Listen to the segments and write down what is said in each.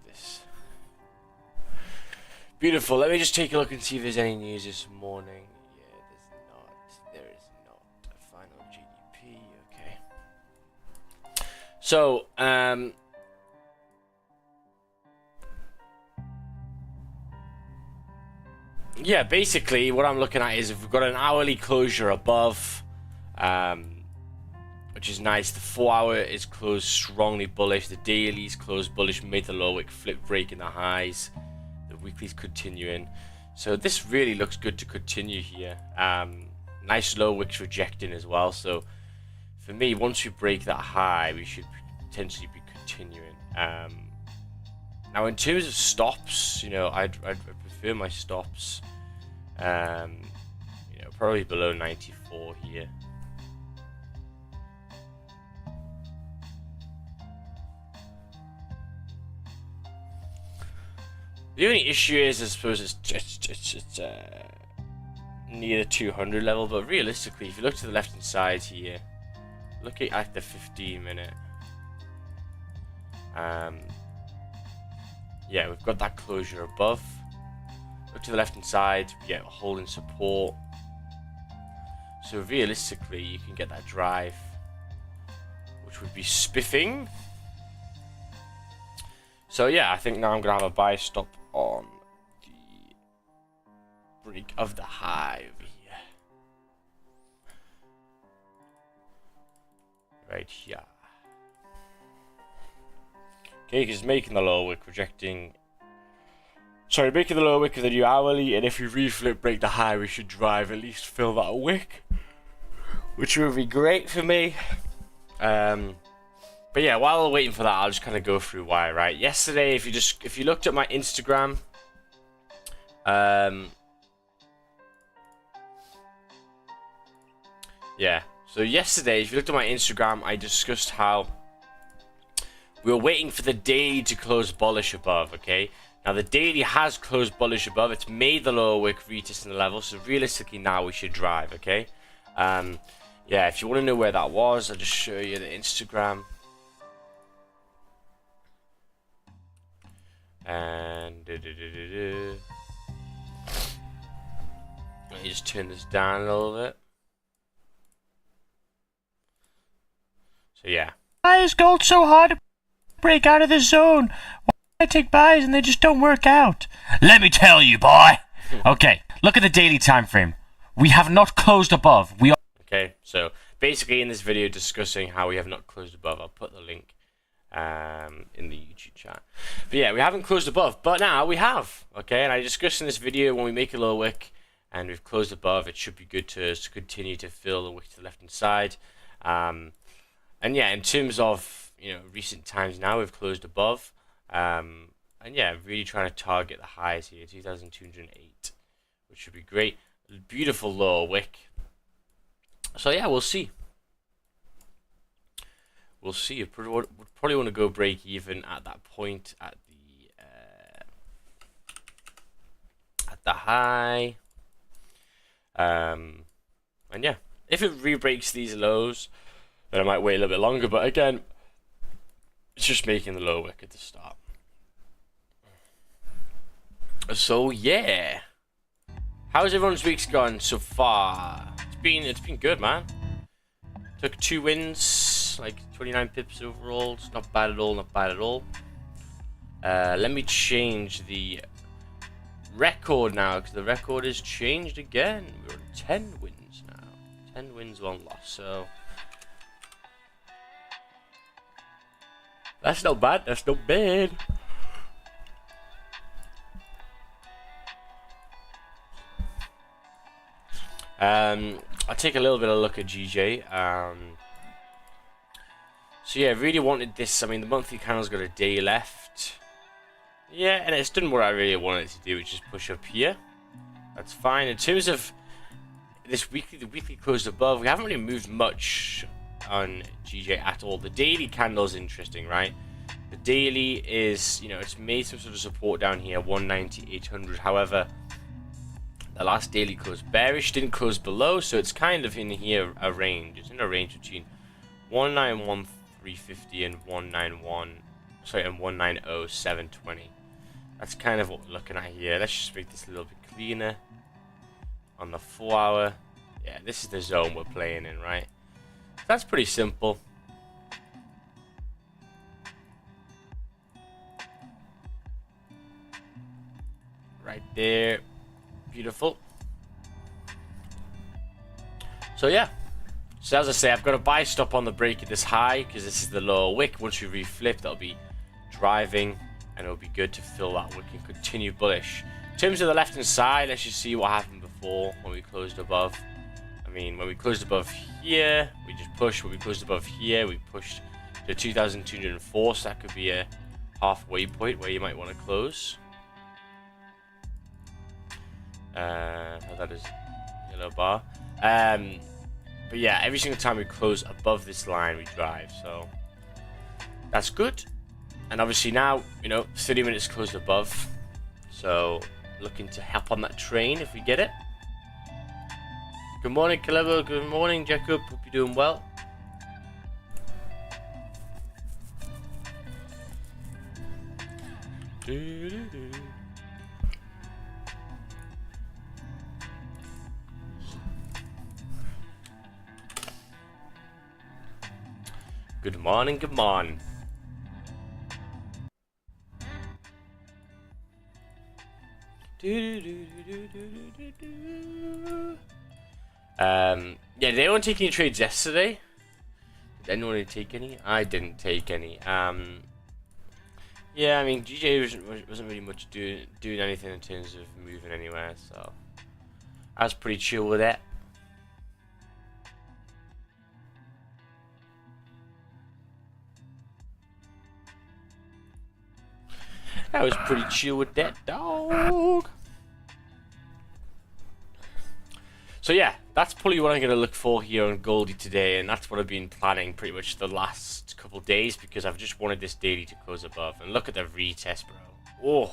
this. Beautiful. Let me just take a look and see if there's any news this morning. Yeah, there's not. There is not. A final GDP. Okay. So, yeah, basically what I'm looking at is if we've got an hourly closure above, which is nice. The 4-hour is closed strongly bullish. The daily is closed bullish, made the low wick, flip breaking the highs. The weekly's continuing. So this really looks good to continue here. Nice low wicks rejecting as well. So for me, once we break that high, we should potentially be continuing. Now in terms of stops, you know, I'd prefer my stops, you know, probably below 94 here. The only issue is, I suppose, it's near the 200 level, but realistically, if you look to the left-hand side here, looking at the 15-minute, yeah, we've got that closure above. Look to the left-hand side, yeah, holding support. So realistically, you can get that drive, which would be spiffing. So yeah, I think now I'm gonna have a buy stop on the break of the high over here. Right here. Okay, because making the low wick, rejecting. Sorry, making the low wick of the new hourly, and if we reflip break the high, we should drive at least fill that wick, which would be great for me. But yeah, while we're waiting for that, I'll just kind of go through why, right? Yesterday, if you looked at my Instagram, yeah. So yesterday, if you looked at my Instagram, I discussed how we were waiting for the daily to close bullish above, okay? Now the daily has closed bullish above. It's made the lower wick retesting the level, so realistically now we should drive, okay? Yeah, if you want to know where that was, I'll just show you the Instagram. And let me just turn this down a little bit. So yeah. Why is gold so hard to break out of the zone? Why do I take buys and they just don't work out? Let me tell you, boy. Okay, look at the daily time frame. We have not closed above. We are. Okay, so basically in this video discussing how we have not closed above. I'll put the link in the YouTube chat. But yeah, we haven't closed above, but now we have. Okay, and I discussed in this video when we make a low wick and we've closed above, it should be good to continue to fill the wick to the left hand side. And yeah, in terms of, you know, recent times now, we've closed above. And yeah, really trying to target the highs here, 2,208, which should be great. Beautiful low wick. So yeah, we'll see. We'll see. You probably want to go break even at that point at the high. And yeah, if it re-breaks these lows, then I might wait a little bit longer. But again, it's just making the low wick at the start. So yeah, how's everyone's week's gone so far? It's been good, man. Took 2 wins, like 29 pips overall. It's not bad at all, not bad at all. Let me change the record now, because the record has changed again. We're on 10 wins now. 10 wins, 1 loss, so that's not bad, that's not bad. I'll take a little bit of a look at GJ. So yeah, really wanted this. I mean, the monthly candle's got a day left. Yeah, and it's done what I really wanted it to do, which is push up here. That's fine. In terms of this weekly, the weekly closed above. We haven't really moved much on GJ at all. The daily candle's interesting, right? The daily is, you know, it's made some sort of support down here, 190, 800. However, the last daily closed bearish, didn't close below, so it's kind of in here a range. It's in a range between 191,350 and 191. sorry, and 190,720. That's kind of what we're looking at here. Let's just make this a little bit cleaner. On the 4 hour, yeah, this is the zone we're playing in, right? That's pretty simple. Right there, beautiful. So yeah, so as I say, I've got a buy stop on the break at this high because this is the lower wick. Once we reflip, that'll be driving and it'll be good to fill that wick and continue bullish. In terms of the left hand side, let's just see what happened before when we closed above. I mean, when we closed above here, we just pushed. When we closed above here, we pushed to 2,204, so that could be a halfway point where you might want to close. That is yellow bar. But yeah, every single time we close above this line, we drive, so that's good. And obviously now, you know, 30 minutes closed above, so looking to hop on that train if we get it. Good morning, Calebo. Good morning, Jacob. Hope you're doing well. Good morning, good morning. Yeah, did anyone take any trades yesterday? Did anyone take any? I didn't take any. Yeah, I mean, GJ wasn't really much doing anything in terms of moving anywhere, so I was pretty chill with it. I was pretty chill with that, dog. So yeah, that's probably what I'm going to look for here on Goldie today, and that's what I've been planning pretty much the last couple of days because I've just wanted this daily to close above. And look at the retest, bro. Oh,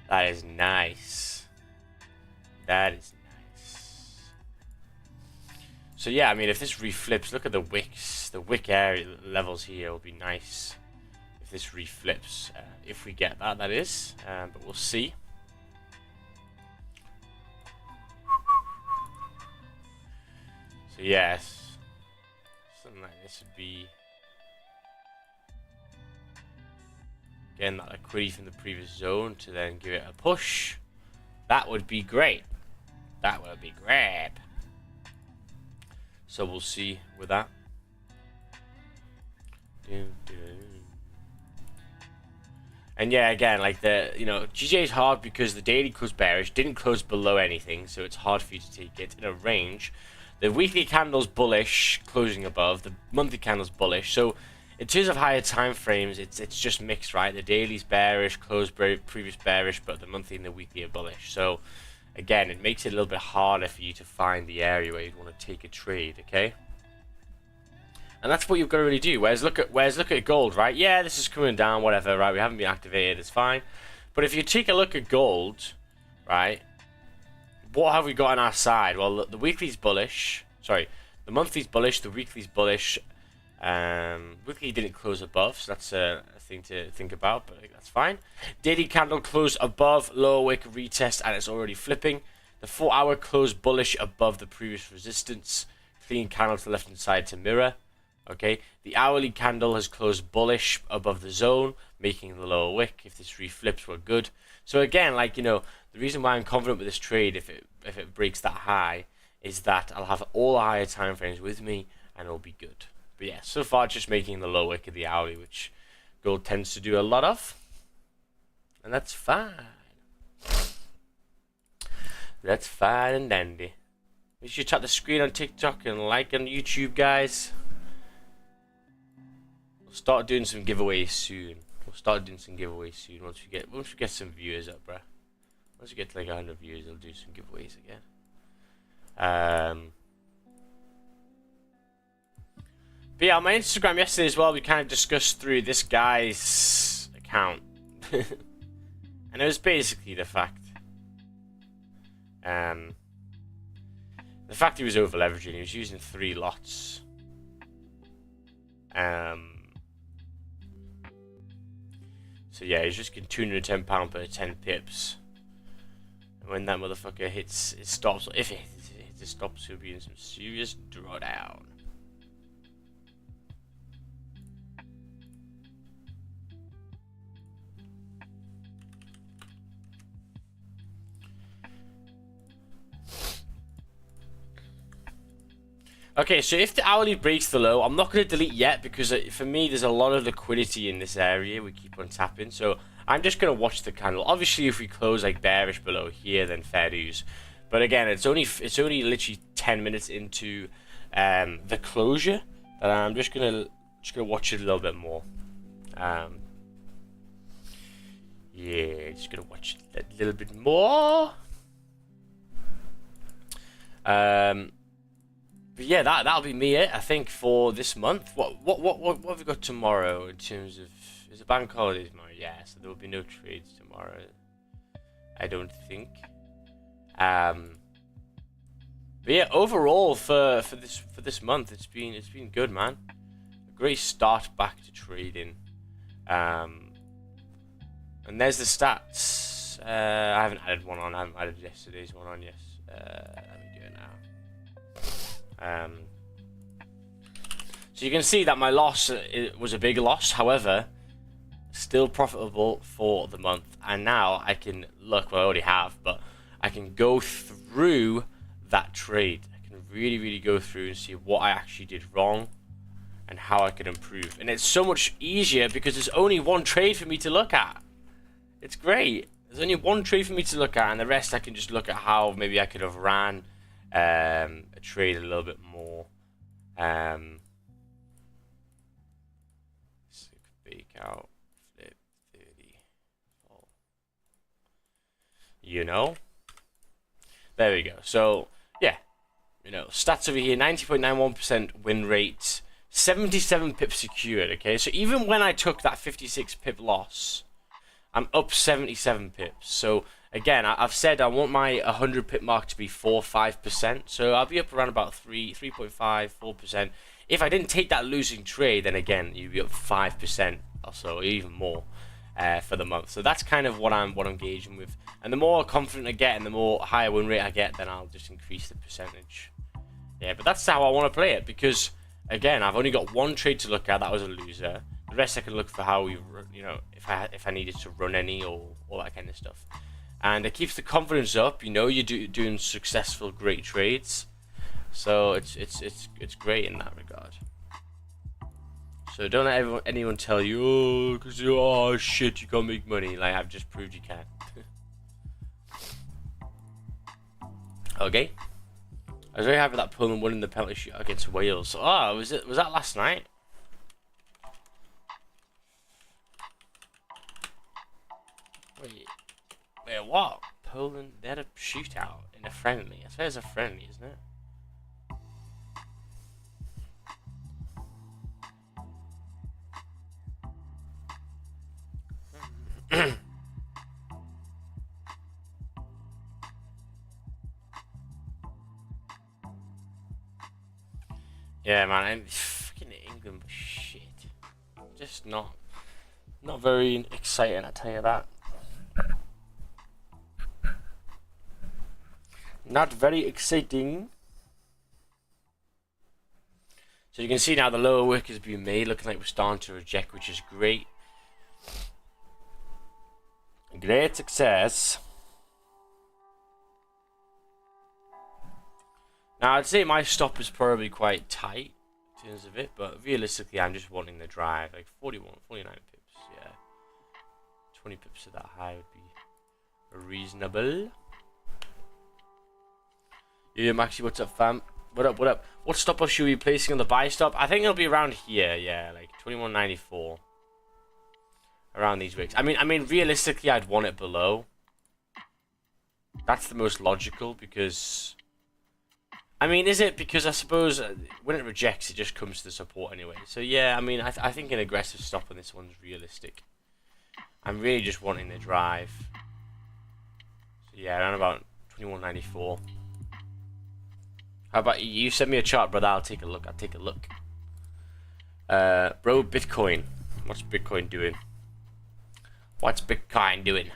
that is nice. That is nice. So yeah, I mean, if this reflips, look at the wicks. The wick area levels here will be nice if this reflips. If we get that, that is. But we'll see. So yes, something like this would be, again, that liquidity from the previous zone to then give it a push. That would be great. That would be great. So we'll see with that. And yeah, again, like GJ is hard because the daily closed bearish, didn't close below anything, so it's hard for you to take it in a range. The weekly candle's bullish, closing above. The monthly candle's bullish. So, in terms of higher time frames, it's just mixed, right? The daily's bearish, closed previous bearish, but the monthly and the weekly are bullish. So, again, it makes it a little bit harder for you to find the area where you'd want to take a trade, okay? And that's what you've got to really do. Whereas look at gold, right? Yeah, this is coming down, whatever, right? We haven't been activated, it's fine. But if you take a look at gold, right? What have we got on our side? Well, the weekly's bullish. Sorry, the monthly's bullish. The weekly's bullish. Weekly didn't close above, so that's a thing to think about, but that's fine. Daily candle closed above, lower wick retest, and it's already flipping. The 4 hour closed bullish above the previous resistance. Clean candle to the left hand side to mirror. Okay, the hourly candle has closed bullish above the zone, making the lower wick. If this reflips, we're good. So again, like, you know, the reason why I'm confident with this trade, if it breaks that high, is that I'll have all the higher time frames with me, and it'll be good. But yeah, so far just making the low wick of the hourly, which gold tends to do a lot of, and that's fine. That's fine and dandy. Make sure you tap the screen on TikTok and like on YouTube, guys. We'll start doing some giveaways soon. Once we get some viewers up, bruh. Once we get to like 100 views, I'll do some giveaways again. But yeah, on my Instagram yesterday as well, we kind of discussed through this guy's account. And it was basically the fact he was over leveraging. He was using 3 lots. So yeah, he's just getting £210 per 10 pips. And when that motherfucker hits, it stops. If it hits, it stops, he'll be in some serious drawdown. Okay, so if the hourly breaks the low, I'm not going to delete yet because for me there's a lot of liquidity in this area. We keep on tapping, so I'm just going to watch the candle. Obviously, if we close like bearish below here, then fair dues. But again, it's only literally 10 minutes into the closure that I'm just gonna watch it a little bit more. Yeah, just gonna watch it a little bit more. But yeah, that'll be me I think for this month. What have we got tomorrow in terms of, is it bank holiday tomorrow? Yeah, so there will be no trades tomorrow, I don't think. But yeah, overall for this month, it's been good, man. A great start back to trading. And there's the stats. I haven't added one on. I haven't added yesterday's one on. Yes. Let me do it now. So you can see that my loss was a big loss. However, still profitable for the month. And now I can look. Well, I already have, but I can go through that trade. I can really go through and see what I actually did wrong and how I could improve. And it's so much easier because there's only one trade for me to look at. It's great. There's only one trade for me to look at, and the rest I can just look at how maybe I could have ran a trade a little bit more. Fake out, flip 30. You know? There we go. So, yeah. You know, stats over here, 90.91% win rate, 77 pips secured, okay? So even when I took that 56 pip loss, I'm up 77 pips. So again, I've said I want my 100 pip mark to be 4-5%. So I'll be up around about 3.5, 4%. If I didn't take that losing trade, then again, you'd be up 5% or so, or even more for the month. So that's kind of what I'm gauging with. And the more confident I get and the more higher win rate I get, then I'll just increase the percentage. Yeah, but that's how I want to play it because, again, I've only got one trade to look at. That was a loser. The rest I can look for how we, you know, if I needed to run any or all that kind of stuff. And it keeps the confidence up. You know, you're doing successful, great trades. So it's great in that regard. So don't let anyone tell you, oh, because oh shit, you can't make money. Like I've just proved you can. Okay. I was very happy that Poland won in the penalty shootout against Wales. Oh, was that last night? Wait, what? Poland, they had a shootout in a friendly. I suppose it's a friendly, isn't it? Yeah, man, I'm fucking England, but shit. Just not very exciting, I tell you that. Not very exciting. So you can see now the lower wick has been made, looking like we're starting to reject, which is great. Great success. Now I'd say my stop is probably quite tight in terms of it, but realistically I'm just wanting the drive, like 49 pips, yeah. 20 pips of that high would be reasonable. Yeah, Maxi, what's up, fam? What up? What stop loss should we be placing on the buy stop? I think it'll be around here, yeah, like 21.94. Around these wicks. I mean, realistically, I'd want it below. That's the most logical because... I mean, is it? Because I suppose when it rejects, it just comes to the support anyway. So yeah, I mean, I think an aggressive stop on this one's realistic. I'm really just wanting the drive. So yeah, around about 21.94. How about you? Send me a chart, brother. I'll take a look. Bro, Bitcoin. What's Bitcoin doing? What's Bitcoin doing?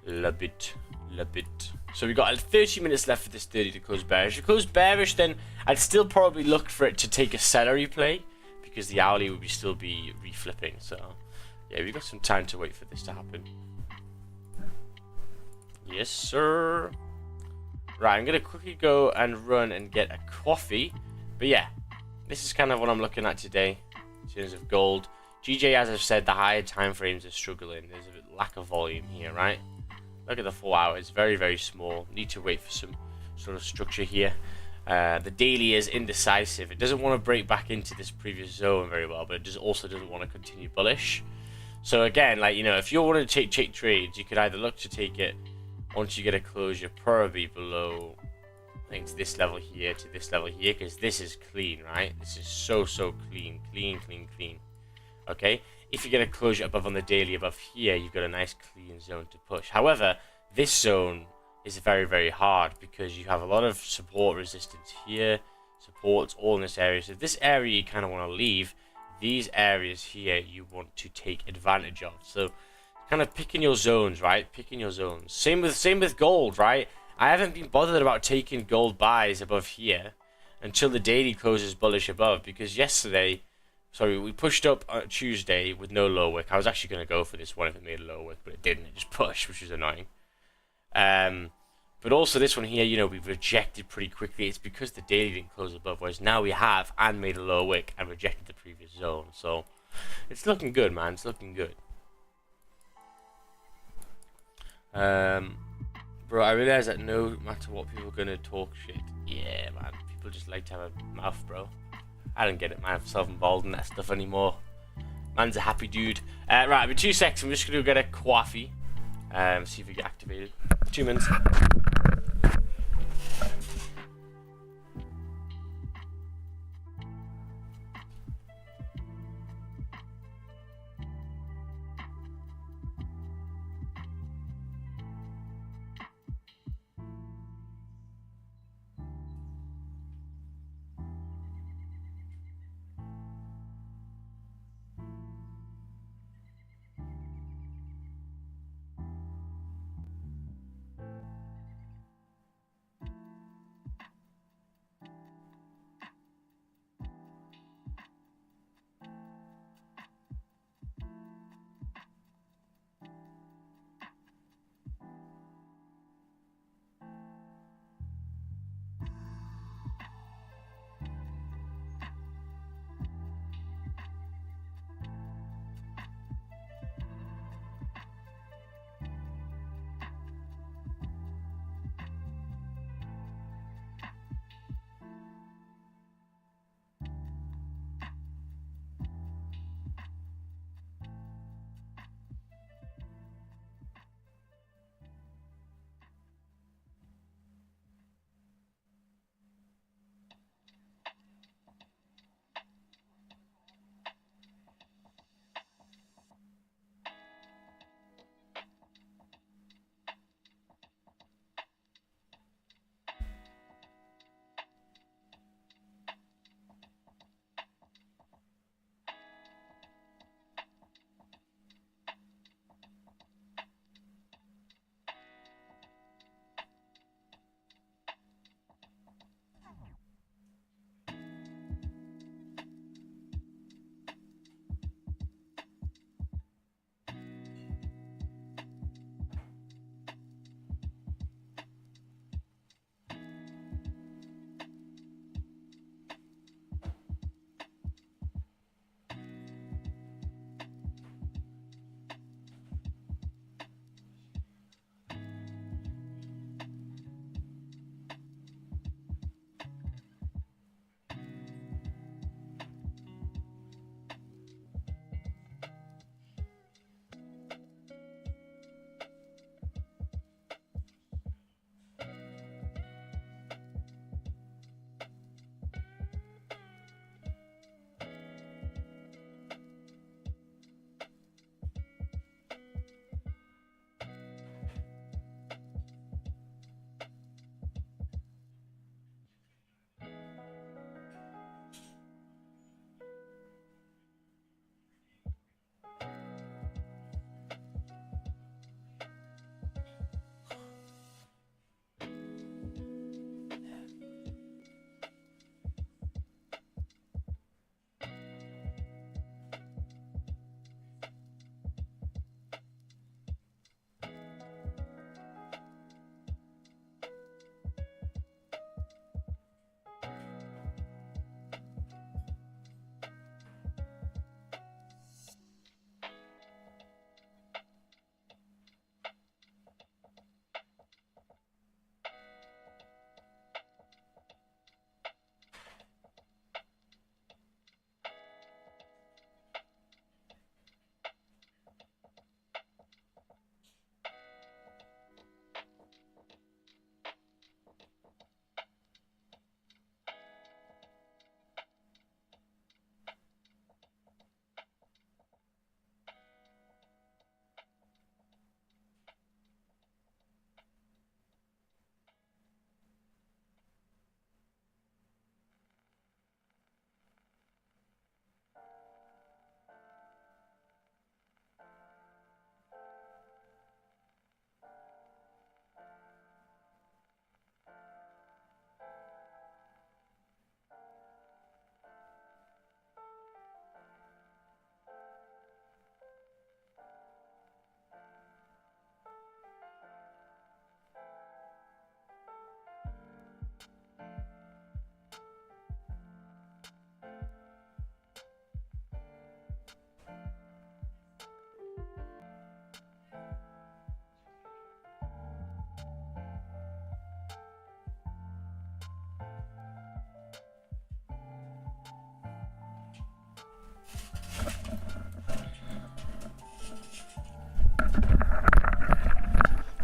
Love it. Love it. So we got 30 minutes left for this 30 to close bearish. If it closed bearish, then I'd still probably look for it to take a celery play, because the hourly would still be reflipping. So yeah, we've got some time to wait for this to happen. Yes, sir. Right, I'm gonna quickly go and run and get a coffee. But yeah, this is kind of what I'm looking at today in terms of gold. GJ, as I've said, the higher time frames are struggling. There's a lack of volume here, right? Look at the 4 hours, very, very small. Need to wait for some sort of structure here. The daily is indecisive. It doesn't want to break back into this previous zone very well, but it also doesn't want to continue bullish. So again, like, you know, if you want to take trades, you could either look to take it once you get a closure probably below, I think it's this level here to this level here, because this is clean, right? This is so clean, clean. Okay, if you get a closure above on the daily above here, you've got a nice clean zone to push. However, this zone is very, very hard because you have a lot of support resistance here, supports all in this area. So this area you kind of want to leave. These areas here you want to take advantage of. So kind of picking your zones, right? Picking your zones. Same with gold, right? I haven't been bothered about taking gold buys above here until the daily closes bullish above, because yesterday, sorry, we pushed up on Tuesday with no low wick. I was actually going to go for this one if it made a low wick, but it didn't. It just pushed, which is annoying. But also this one here, you know, we've rejected pretty quickly. It's because the daily didn't close above, whereas now we have and made a low wick and rejected the previous zone. So it's looking good, man. It's looking good. Bro, I realize that no matter what, people are gonna talk shit. Yeah, man. People just like to have a mouth, bro. I don't get it, man. I'm self-involved in that stuff anymore. Man's a happy dude. Right, in 2 seconds, I'm just gonna get a coffee. See if we get activated. 2 minutes.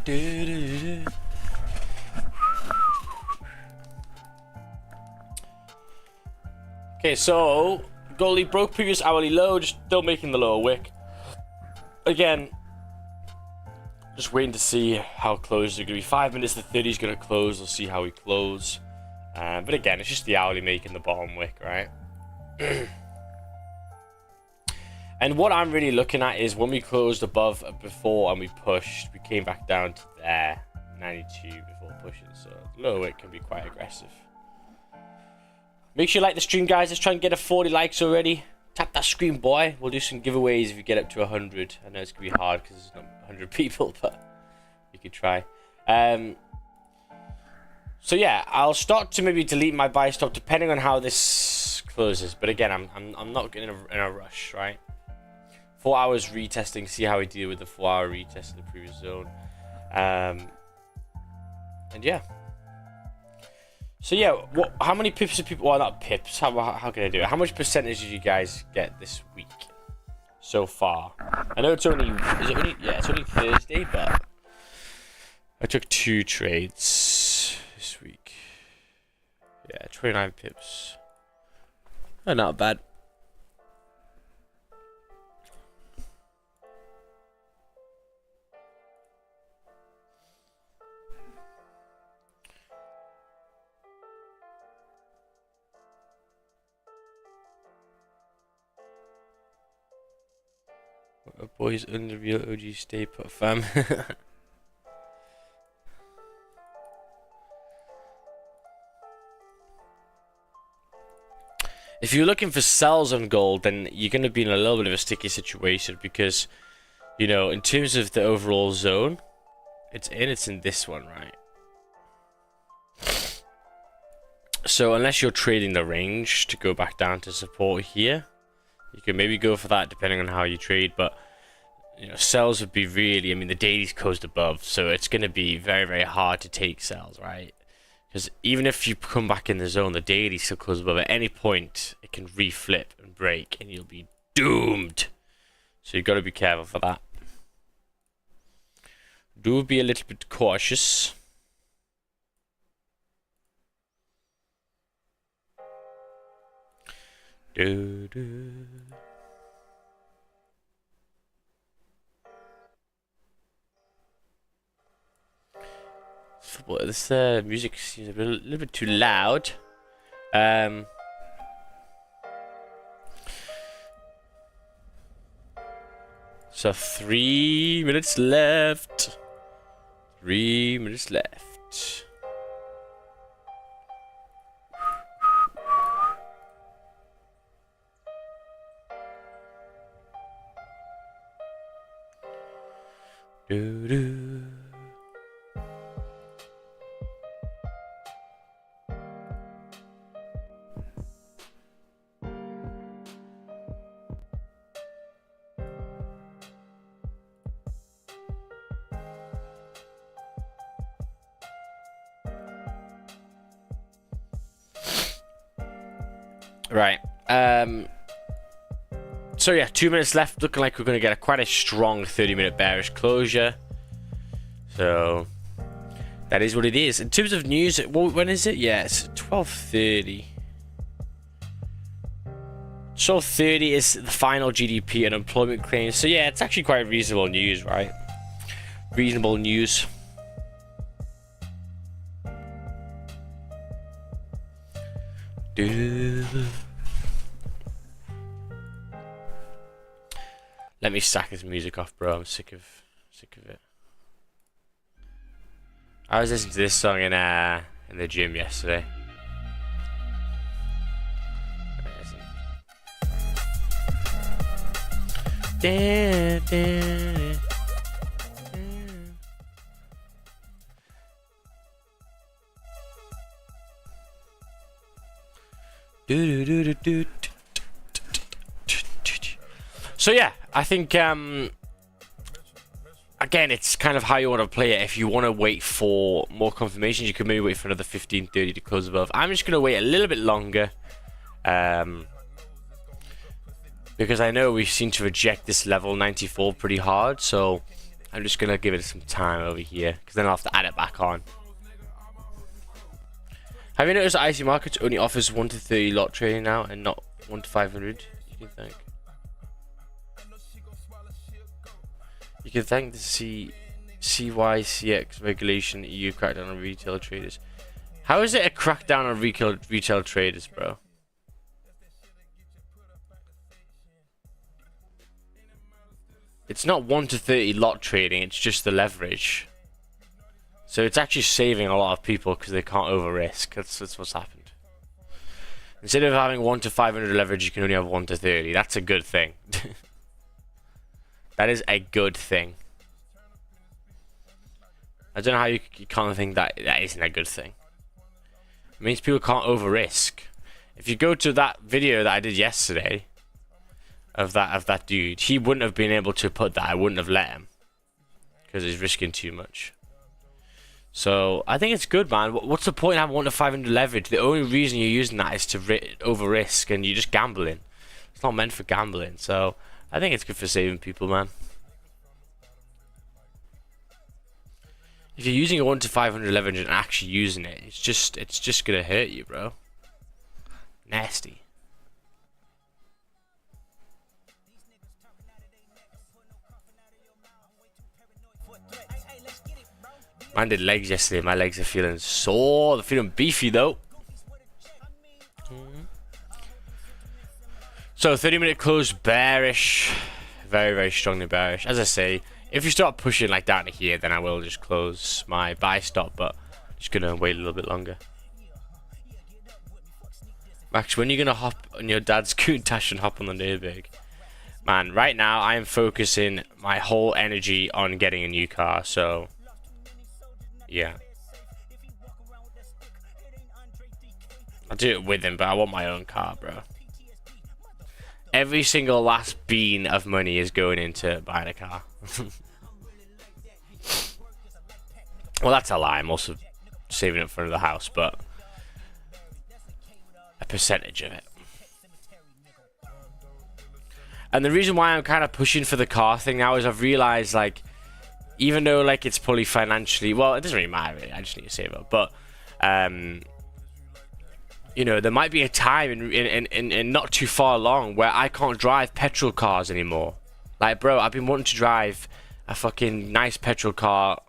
Okay, so goalie broke previous hourly low, just still making the lower wick. Again, just waiting to see how close it's going to be. 5 minutes to 30 is going to close. We'll see how we close. But again, it's just the hourly making the bottom wick, right? And what I'm really looking at is when we closed above before and we pushed, we came back down to there, 92 before pushing. So low wick can be quite aggressive. Make sure you like the stream, guys. Let's try and get a 40 likes already. Tap that screen, boy. We'll do some giveaways if you get up to 100. I know it's going to be hard because there's not 100 people, but you could try. So yeah, I'll start to maybe delete my buy stop depending on how this closes. But again, I'm not in a rush, right? 4 hours retesting, see how we deal with the 4 hour retest in the previous zone. And yeah. So yeah, how many pips do people? Well, not pips. How can I do it? How much percentage did you guys get this week so far? I know it's only. Is it only? Yeah, it's only Thursday, but I took 2 trades this week. Yeah, 29 pips. Oh, not bad. Boys under the real OG stay put, fam. If you're looking for sells on gold, then you're going to be in a little bit of a sticky situation because, you know, in terms of the overall zone, it's in this one, right? So unless you're trading the range to go back down to support here, you can maybe go for that depending on how you trade, but you know, sells would be really, I mean, the daily's closed above, so it's going to be very, very hard to take sells, right? Because even if you come back in the zone, the daily still closes above. At any point, it can reflip and break, and you'll be doomed. So you've got to be careful for that. Do be a little bit cautious. Do. This music seems a little bit too loud. So 3 minutes left. 3 minutes left. Do. Right. So yeah, 2 minutes left. Looking like we're going to get quite a strong 30-minute bearish closure. So that is what it is. In terms of news, when is it? Yeah, it's 12:30. 12:30 is the final GDP and employment claims. So yeah, it's actually quite reasonable news, right? Reasonable news. Let me sack this music off, bro. I'm sick of it. I was listening to this song in the gym yesterday. So yeah, I think again, it's kind of how you want to play it. If you want to wait for more confirmations, you could maybe wait for another 15:30 to close above. I'm just gonna wait a little bit longer, because I know we seem to reject this level 94 pretty hard. So I'm just gonna give it some time over here because then I'll have to add it back on. Have you noticed that IC Markets only offers 1 to 30 lot trading now and not 1 to 500? You can thank the CYCX regulation EU crackdown on retail traders. How is it a crackdown on retail traders, bro? It's not 1 to 30 lot trading, it's just the leverage. So it's actually saving a lot of people because they can't over risk. That's what's happened. Instead of having 1 to 500 leverage, you can only have 1 to 30. That's a good thing. That is a good thing. I don't know how you can't think that isn't a good thing. It means people can't over risk. If you go to that video that I did yesterday of that dude, he wouldn't have been able to put that. I wouldn't have let him because he's risking too much. So I think it's good, man. What's the point of having 1 to 500 leverage? The only reason you're using that is to over risk, and you're just gambling. It's not meant for gambling. So I think it's good for saving people, man. If you're using a 1 to 500 leverage and actually using it, it's just gonna hurt you, bro. Nasty. Man did legs yesterday. My legs are feeling sore. They're feeling beefy though. So 30-minute close bearish. Very, very strongly bearish. As I say, if you start pushing like down to here, then I will just close my buy stop, but I'm just gonna wait a little bit longer. Max, when are you gonna hop on your dad's Countach and hop on the Nürburgring? Man, right now I am focusing my whole energy on getting a new car, so yeah. I'll do it with him, but I want my own car, bro. Every single last bean of money is going into buying a car. Well, that's a lie. I'm also saving it for the house, but a percentage of it. And the reason why I'm kind of pushing for the car thing now is I've realized, like, even though like it's probably financially, well, it doesn't really matter really. I just need to save up, but you know, there might be a time in not too far along where I can't drive petrol cars anymore. Like, bro, I've been wanting to drive a fucking nice petrol car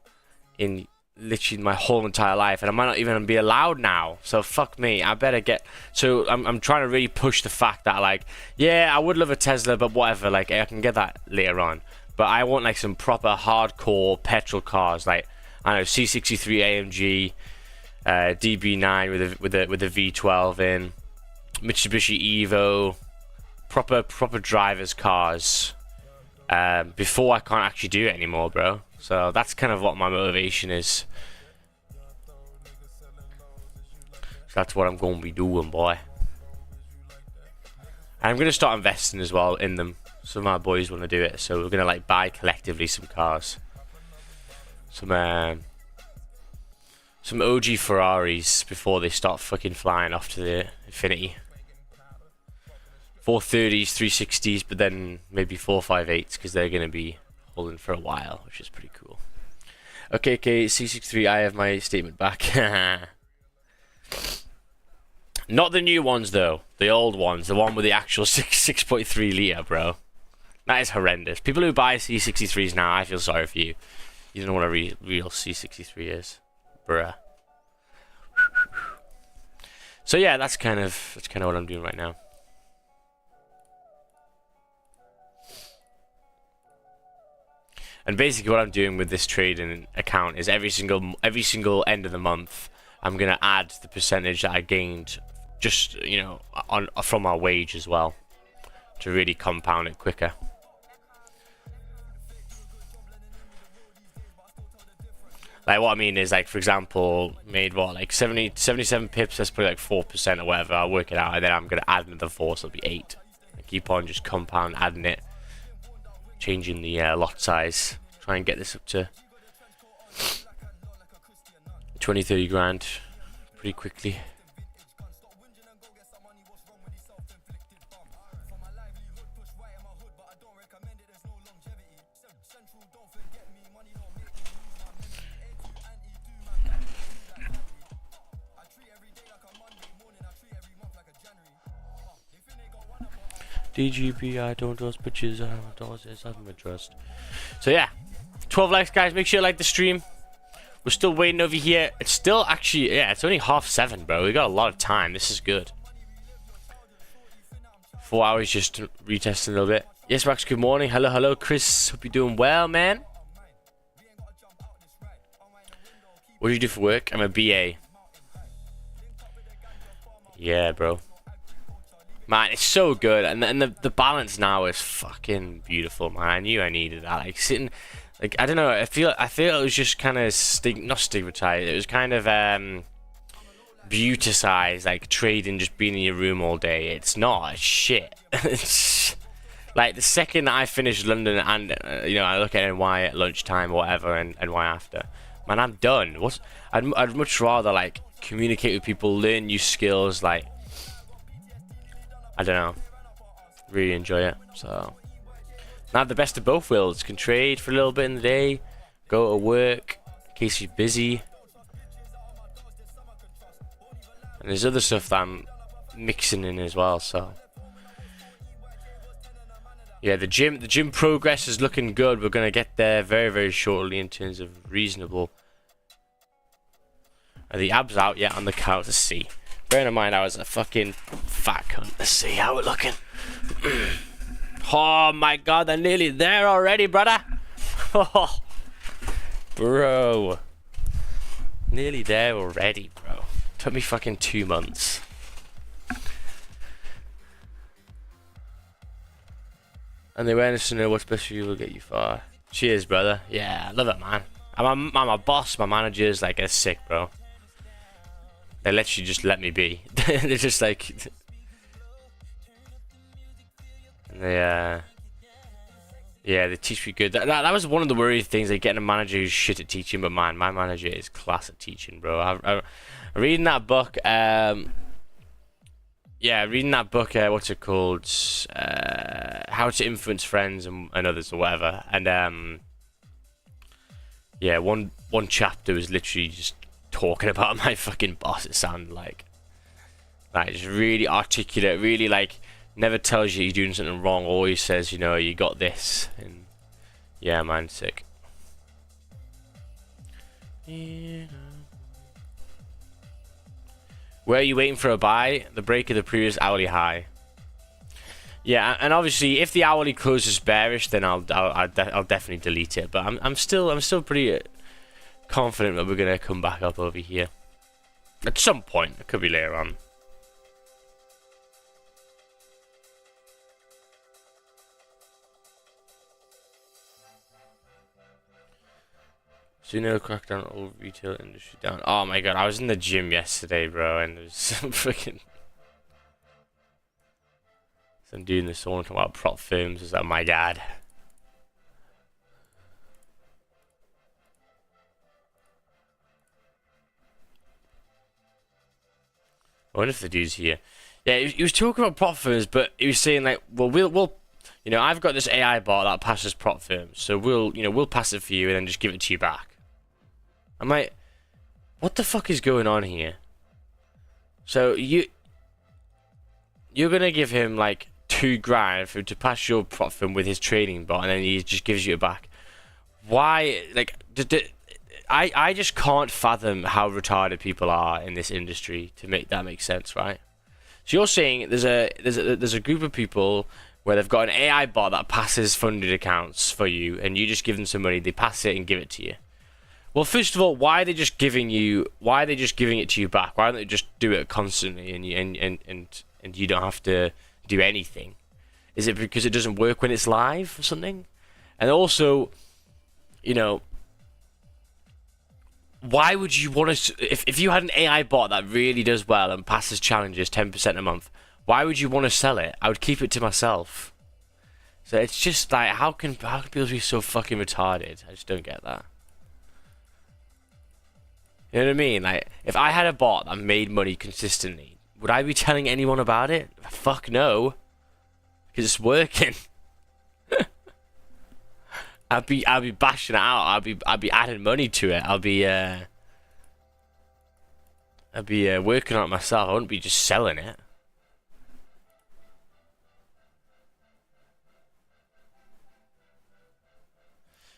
in literally my whole entire life, and I might not even be allowed now. So fuck me. I better get. So I'm trying to really push the fact that, like, yeah, I would love a Tesla, but whatever. Like, I can get that later on. But I want like some proper hardcore petrol cars, like, I don't know, C63 AMG. DB9 with a V12 in, Mitsubishi Evo, proper drivers cars. Before I can't actually do it anymore, bro. So that's kind of what my motivation is. So that's what I'm going to be doing, boy. And I'm going to start investing as well in them. Some of my boys want to do it, so we're going to like buy collectively some cars. Some OG Ferraris before they start fucking flying off to the infinity. 430s, 360s, but then maybe 458s because they're going to be holding for a while, which is pretty cool. Okay, C63, I have my statement back. Not the new ones though, the old ones, the one with the actual 6.3 litre, bro. That is horrendous. People who buy C63s now, I feel sorry for you. You don't know what a real C63 is. Bruh. So yeah, that's kind of what I'm doing right now. And basically what I'm doing with this trading account is every single end of the month I'm gonna add the percentage that I gained, just, you know, from our wage as well, to really compound it quicker. Like, what I mean is, like, for example, made what, like 77 pips, that's probably like 4% or whatever. I'll work it out, and then I'm going to add another 4, so it'll be 8. I keep on just compound adding it, changing the lot size, try and get this up to 20-30 grand pretty quickly. DGB, I don't trust bitches, I don't say something I trust. So yeah, 12 likes, guys. Make sure you like the stream. We're still waiting over here. It's still actually, yeah, it's only 7:30, bro. We got a lot of time. This is good. 4 hours just to retest a little bit. Yes, Max, good morning. Hello, hello, Chris. Hope you're doing well, man. What do you do for work? I'm a BA. Yeah, bro. Man, it's so good, and the balance now is fucking beautiful, man. I knew I needed that. Like sitting, like I don't know. I feel it was just kind of not stigmatized. It was kind of beauticized, like trading, just being in your room all day. It's not. It's shit. It's like the second that I finish London and you know, I look at NY at lunchtime or whatever, and NY after, man, I'm done. I'd much rather like communicate with people, learn new skills, like. I don't know. Really enjoy it. So now the best of both worlds. Can trade for a little bit in the day, go to work in case you're busy. And there's other stuff that I'm mixing in as well, so yeah, the gym progress is looking good. We're gonna get there very, very shortly in terms of reasonable. Are the abs out yet on the couch? Let's see. Bearing in mind I was a fucking fat cunt. Let's see how we're looking. Oh my god, they're nearly there already, brother. Oh, bro. Nearly there already, bro. Took me fucking 2 months. And the awareness to know what's best for you will get you far. Cheers, brother. Yeah, I love it, man. I'm a boss, my manager's like, it's sick, bro. They literally just let me be. They're just like, yeah, they teach me good. That was one of the worrying things. Like getting a manager who's shit at teaching, but man, my manager is class at teaching, bro. I'm reading that book. Yeah, reading that book. What's it called? How to Influence Friends and Others, or whatever. And yeah, one chapter was literally just talking about my fucking boss. It sounded like just really articulate, really like never tells you you're doing something wrong, always says, you know, you got this. And yeah, man, sick. Yeah. Where are you waiting for a buy? The break of the previous hourly high. Yeah, and obviously if the hourly closes bearish, then I'll definitely delete it, but I'm still pretty confident that we're gonna come back up over here at some point. It could be later on. So you know, crackdown all retail industry down. Oh my god, I was in the gym yesterday, bro, and there's some freaking some dude in the sauna talking about prop firms. Is that my god? I wonder if the dude's here. Yeah, he was talking about prop firms, but he was saying like, well, we'll, you know, I've got this AI bot that passes prop firms, so we'll pass it for you and then just give it to you back. I'm like, what the fuck is going on here? So you're gonna give him like $2,000 for to pass your prop firm with his trading bot, and then he just gives you it back. Why? Like, I just can't fathom how retarded people are in this industry to make that make sense, right? So you're saying there's a group of people where they've got an AI bot that passes funded accounts for you, and you just give them some money, they pass it and give it to you. Well, first of all, why are they just giving it to you back? Why don't they just do it constantly and you don't have to do anything? Is it because it doesn't work when it's live or something? And also, you know, why would you want to, if you had an AI bot that really does well and passes challenges 10% a month, why would you want to sell it? I would keep it to myself. So it's just like, how can people be so fucking retarded? I just don't get that. You know what I mean? Like, if I had a bot that made money consistently, would I be telling anyone about it? Fuck no. Because it's working. I'd be bashing it out. I'd be adding money to it. I'd be working on it myself. I wouldn't be just selling it.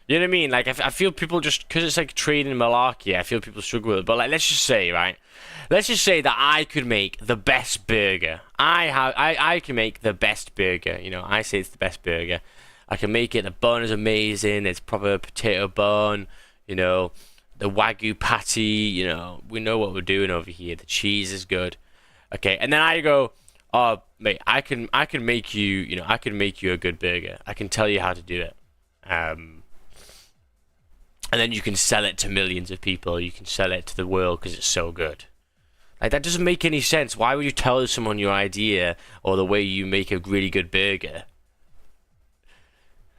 You know what I mean? Like, I feel people just, because it's like trading malarkey, I feel people struggle with it. But like, let's just say, right? Let's just say that I could make the best burger. I can make the best burger. You know, I say it's the best burger. I can make it. The bun is amazing. It's proper potato bun. You know, the Wagyu patty. You know, we know what we're doing over here. The cheese is good. Okay, and then I go, oh, mate, I can make you. You know, I can make you a good burger. I can tell you how to do it. And then you can sell it to millions of people. You can sell it to the world because it's so good. Like, that doesn't make any sense. Why would you tell someone your idea or the way you make a really good burger?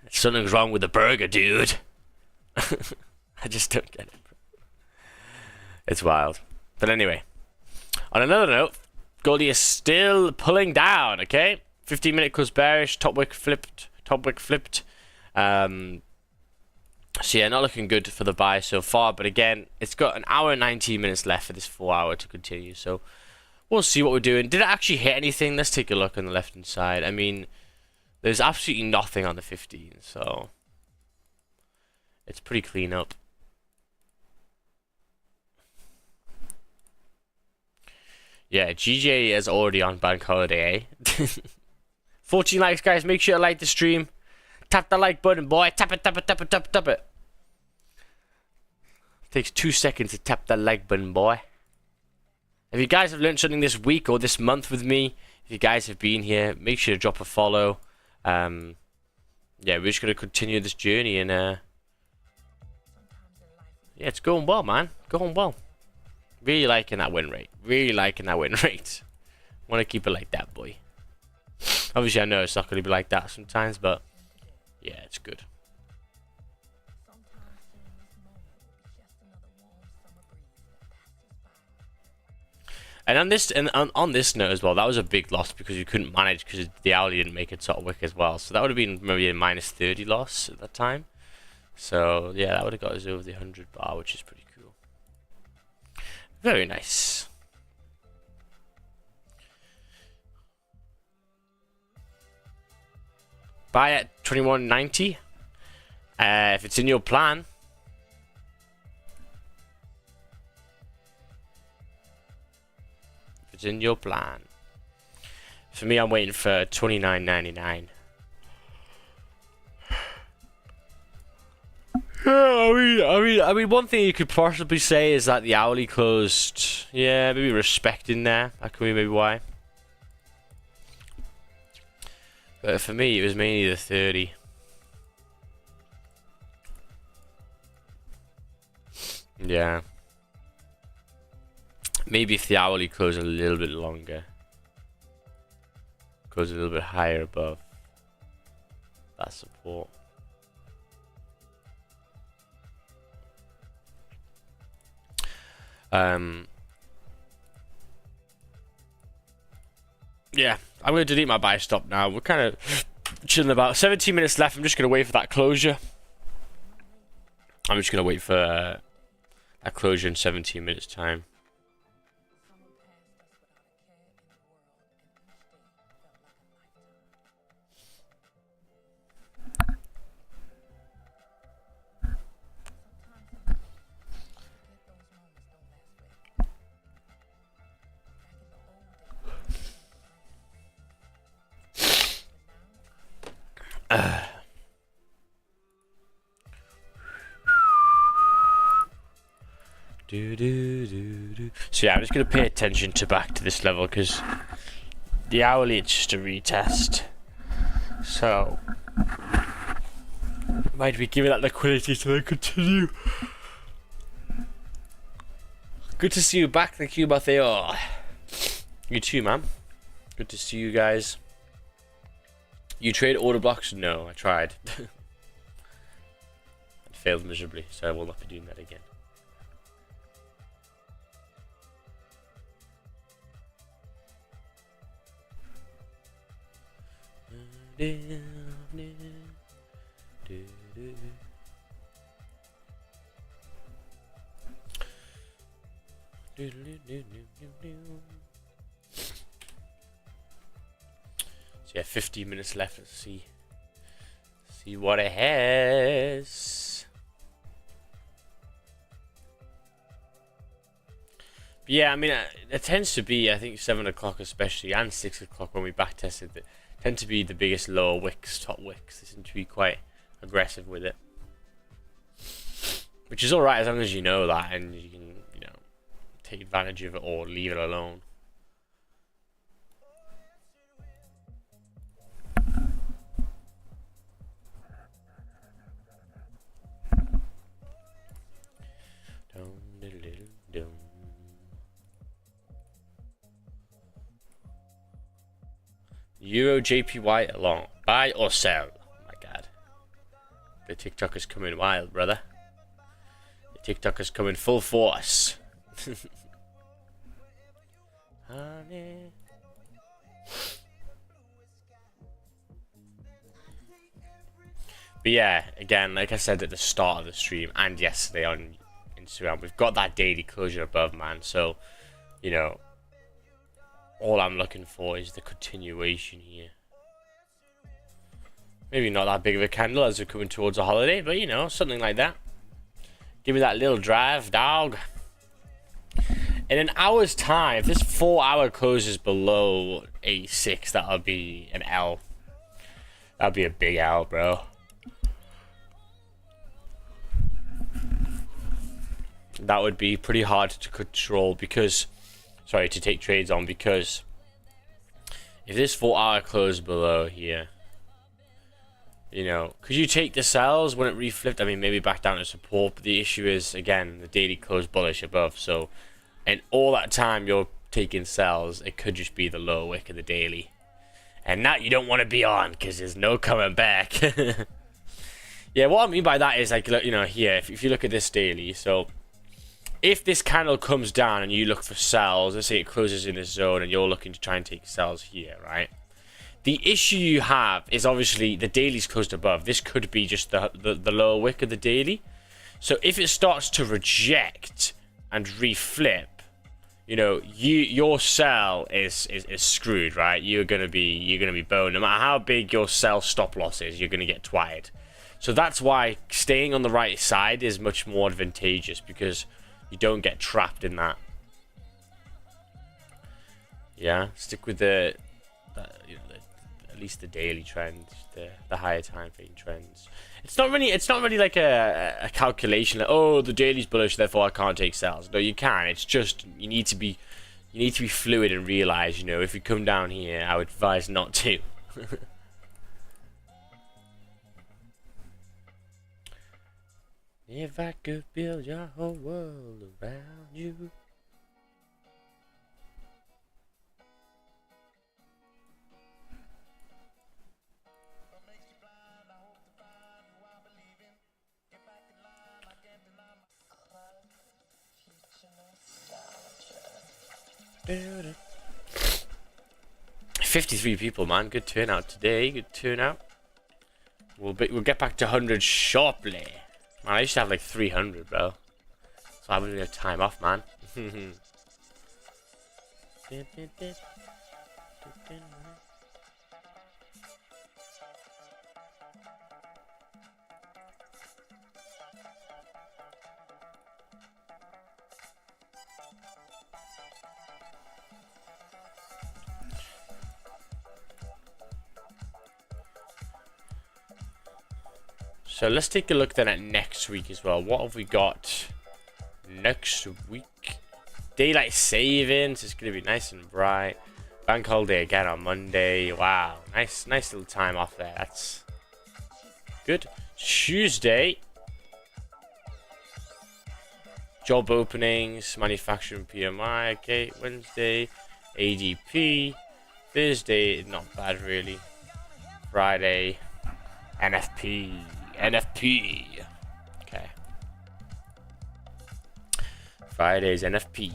Something's wrong with the burger, dude. I just don't get it. It's wild. But anyway, on another note, Goldie is still pulling down, okay? 15-minute close bearish, top wick flipped. So yeah, not looking good for the buy so far, but again, it's got an hour and 19 minutes left for this 4 hour to continue, so we'll see what we're doing. Did it actually hit anything? Let's take a look on the left hand side. I mean, there's absolutely nothing on the 15, so it's pretty clean up. Yeah, GJ is already on bank holiday, eh? 14 likes, guys. Make sure to like the stream. Tap the like button, boy. Tap it, tap it, tap it, tap it, tap it. Takes 2 seconds to tap that like button, boy. If you guys have learned something this week or this month with me, if you guys have been here, make sure to drop a follow. Yeah, we're just going to continue this journey and yeah, it's going well, man. Going well. Really liking that win rate. Really liking that win rate. Want to keep it like that, boy. Obviously, I know it's not going to be like that sometimes, but yeah, it's good. And on this note as well, that was a big loss because we couldn't manage because the hourly didn't make a top wick as well. So that would have been maybe a -30 loss at that time. So yeah, that would have got us over the 100 bar, which is pretty cool. Very nice. Buy at 21.90. If it's in your plan. If it's in your plan. For me, I'm waiting for 29.99. I mean, one thing you could possibly say is that the hourly closed. Yeah, maybe respect in there. That could be maybe why. But for me, it was mainly the 30. Yeah. Maybe if the hourly closed a little bit longer. Goes a little bit higher above that support. Yeah, I'm going to delete my buy stop now. We're kind of chilling about 17 minutes left. I'm just going to wait for that closure. I'm just going to wait for that closure in 17 minutes time. So yeah, I'm just gonna pay attention to back to this level because the hourly it's just a retest. So might be giving that liquidity to then continue. Good to see you back. Thank you, Mateo. You too, man. Good to see you guys. You trade order blocks? No, I tried. I failed miserably, so I will not be doing that again. So yeah, 15 minutes left. Let's see what it has. But yeah, I mean, it tends to be, I think 7 o'clock especially, and 6 o'clock when we back tested it, tend to be the biggest lower wicks, top wicks. They seem to be quite aggressive with it, which is alright as long as you know that and you can, you know, take advantage of it or leave it alone. Euro JPY along. Buy or sell? Oh my god. The TikTok is coming wild, brother. The TikTok is coming full force. Honey. But yeah, again, like I said at the start of the stream and yesterday on Instagram, we've got that daily closure above, man. So, you know, all I'm looking for is the continuation here. Maybe not that big of a candle as we're coming towards a holiday, but you know, something like that. Give me that little drive, dog. In an hour's time, if this 4 hour closes below 86, that'll be an L. That'll be a big L, bro. That would be pretty hard to control because, sorry, to take trades on, because if this 4 hour close below here, you know, could you take the sells when it reflipped? I mean, maybe back down to support, but the issue is, again, the daily close bullish above, so in all that time you're taking sells, it could just be the low wick of the daily, and that you don't want to be on because there's no coming back. Yeah, what I mean by that is, like, you know, here, if you look at this daily, so if this candle comes down and you look for sells, let's say it closes in this zone and you're looking to try and take sells here, right? The issue you have is obviously the daily's closed above. This could be just the lower wick of the daily. So if it starts to reject and reflip, you know, your sell is screwed, right? You're gonna be boned. No matter how big your sell stop loss is, you're gonna get twatted. So that's why staying on the right side is much more advantageous, because you don't get trapped in that. Yeah, stick with the you know, at least the daily trend, the higher time frame trends. It's not really like a calculation like, oh, the daily's bullish, therefore I can't take sells. No, you can. It's just you need to be fluid and realize, you know, if you come down here, I would advise not to. If I could build your whole world around you. Dude. 53 people, man. Good turnout today. Good turnout. We'll get back to 100 shortly. Man, I used to have like 300, bro. So I wouldn't have time off, man. So let's take a look then at next week as well. What have we got next week? Daylight savings. It's going to be nice and bright. Bank holiday again on Monday. Wow. Nice little time off there. That's good. Tuesday. Job openings. Manufacturing PMI. Okay. Wednesday. ADP. Thursday. Not bad really. Friday. NFP. Okay. Friday's NFP.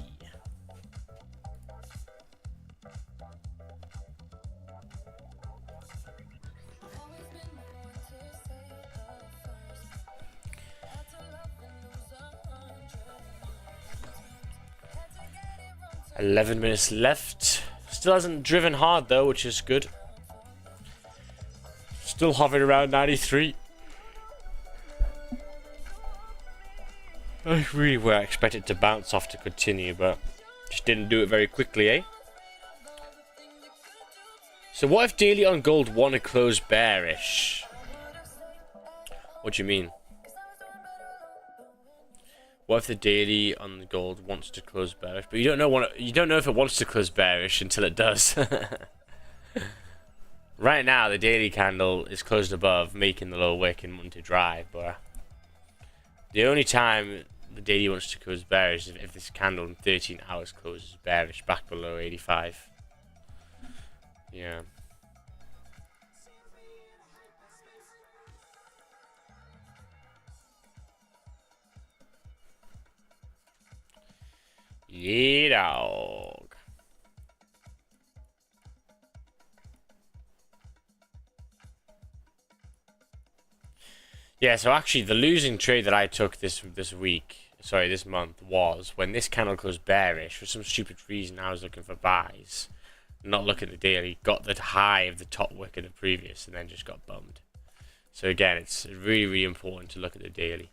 11 minutes left. Still hasn't driven hard though, which is good. Still hovering around 93. I really were expected to bounce off to continue, but just didn't do it very quickly, eh? So what if daily on gold want to close bearish? What do you mean? What if the daily on the gold wants to close bearish, but you don't know if it wants to close bearish until it does. Right now, the daily candle is closed above, making the low wick and wanting to drive, but the only time the daily wants to close bearish is if this candle in 13 hours closes bearish back below 85. Yeah. Yeah, dog. Yeah, so actually the losing trade that I took this month was when this candle closed bearish for some stupid reason. I was looking for buys, not looking at the daily, got the high of the top wick of the previous and then just got bummed. So again, it's really, really important to look at the daily.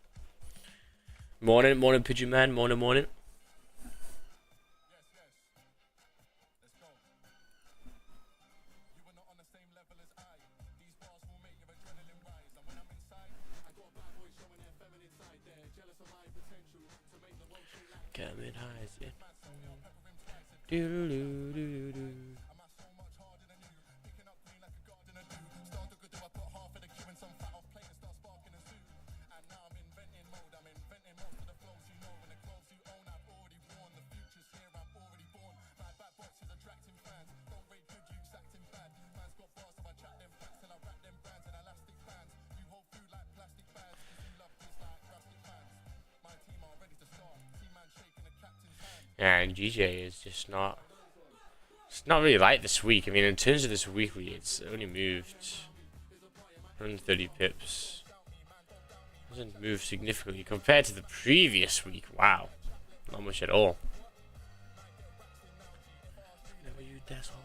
Morning, Pigeon Man, morning. Coming high, yeah. Do. Yeah, and GJ is just not. It's not really light this week. I mean, in terms of this weekly, it's only moved 130 pips. Hasn't moved significantly compared to the previous week. Wow, not much at all. Never you asshole.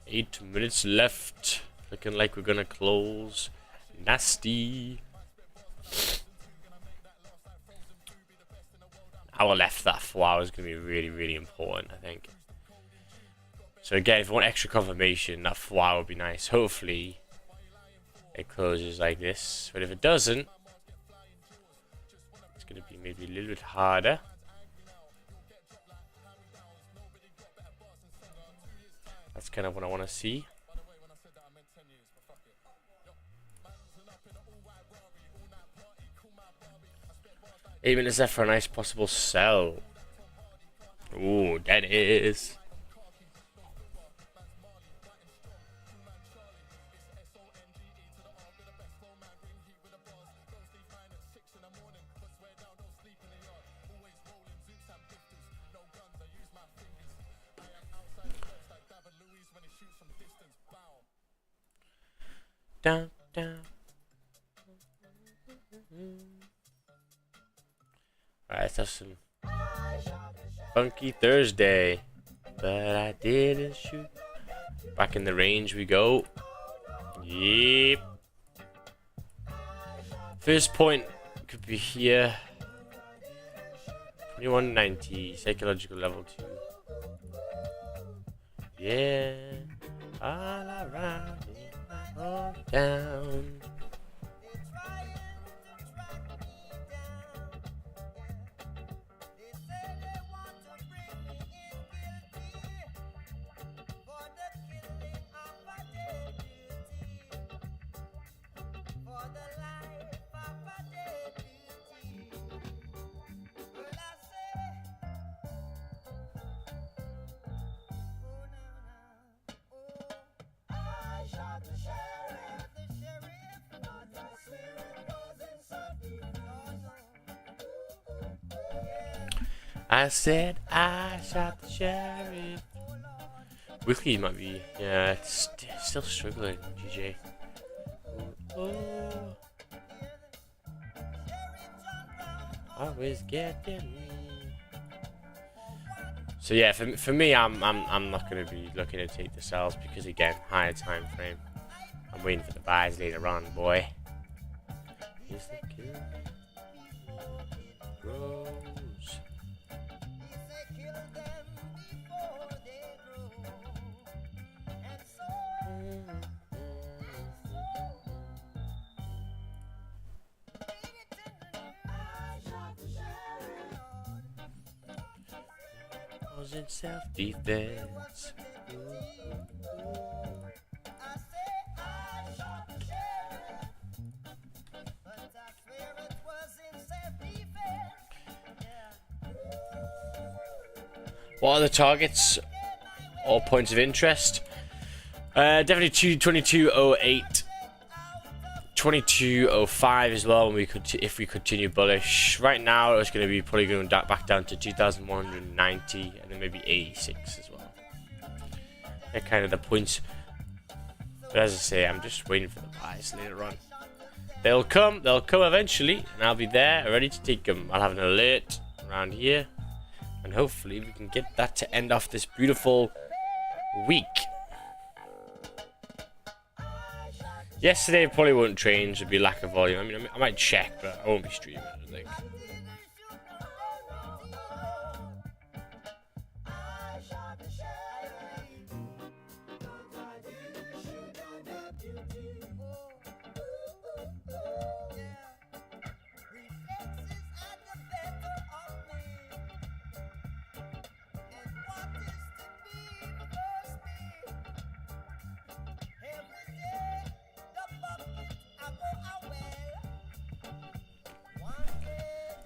8 minutes left. Looking like we're gonna close. Nasty. Hour left. That 4 hours is gonna be really, really important, I think. So again, if you want extra confirmation, that 4 hour would be nice. Hopefully, it closes like this. But if it doesn't, it's gonna be maybe a little bit harder. That's kind of what I want to see. 8 minutes left for a nice possible sell. Ooh, that is. Down. Alright, let's have some funky Thursday. But I didn't shoot. Back in the range we go. Yep. First point could be here. 2190. Psychological level 2. Yeah. All around me. All down. I said I shot the sheriff. Weekly might be, yeah, it's still struggling, GJ. Oh. Always getting me. So yeah, for me, I'm not gonna be looking to take the sells because again, higher time frame. I'm waiting for the buys later on, boy. Is the killer grows. Was in self-defense. What are the targets or points of interest? Definitely 2208, 2205 as well. When we could, if we continue bullish. Right now, it's going to be probably going back down to 2190 and then maybe 86 as well. They're kind of the points. But as I say, I'm just waiting for the buys later on. They'll come eventually, and I'll be there ready to take them. I'll have an alert around here, and hopefully we can get that to end off this beautiful week. Yesterday probably won't change, there'll be lack of volume. I mean, I might check, but I won't be streaming, I think.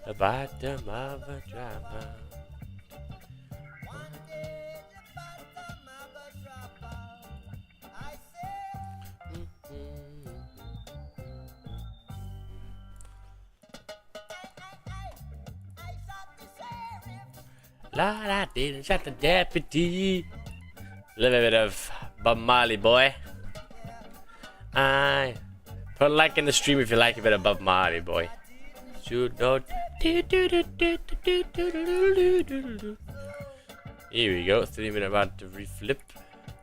The bottom of a drama. Lord, I didn't shot the deputy. A little bit of Bob Marley, boy. I put a like in the stream if you like a bit of Bob Marley, boy. Should not. Here we go, 3 minutes about to reflip.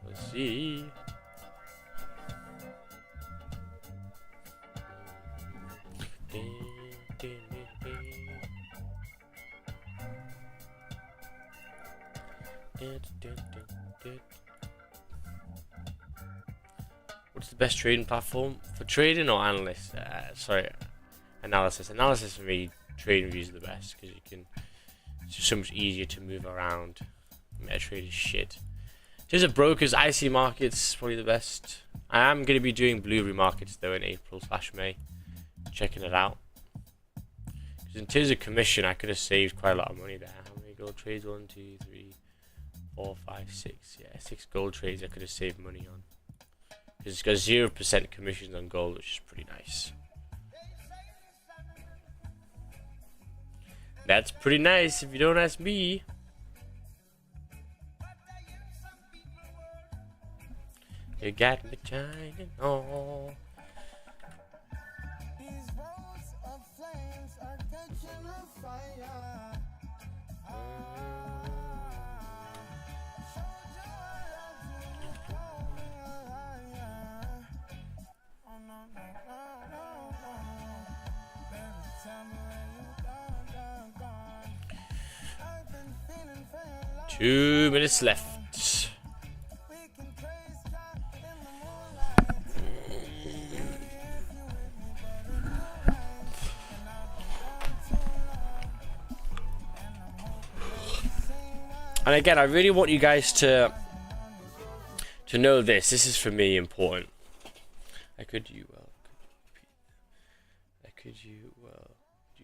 Let's see. What's the best trading platform for trading or analysts? Sorry, analysis. Analysis for me. Trading views are the best because you can. It's just so much easier to move around. MetaTrader is shit. In terms of brokers, IC markets probably the best. I am going to be doing Blu-ray markets though in April/May. Checking it out. Because in terms of commission, I could have saved quite a lot of money there. How many gold trades? 1, 2, 3, 4, 5, 6. Yeah, 6 gold trades I could have saved money on. Because it's got 0% commissions on gold, which is pretty nice. That's pretty nice if you don't ask me. You got me shining on. Two minutes left. And again, I really want you guys to know this. This is for me important. Could you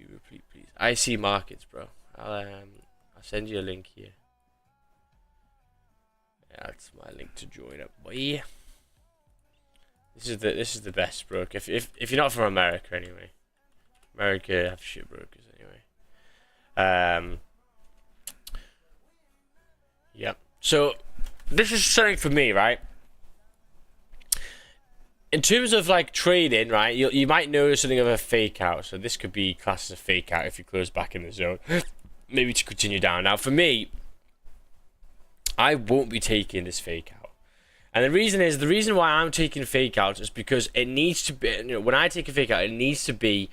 repeat, please? IC markets, bro. I'll send you a link here. Yeah, that's my link to join up, boy. This is the best broker. If you're not from America, anyway. America have shit brokers anyway. Yep. So this is something for me, right? in terms of like trading, right, you might notice something of a fake out. So this could be classed as a fake out if you close back in the zone. Maybe to continue down. Now, for me, I won't be taking this fake out. And the reason why I'm taking fake outs is because it needs to be, you know, when I take a fake out, it needs to be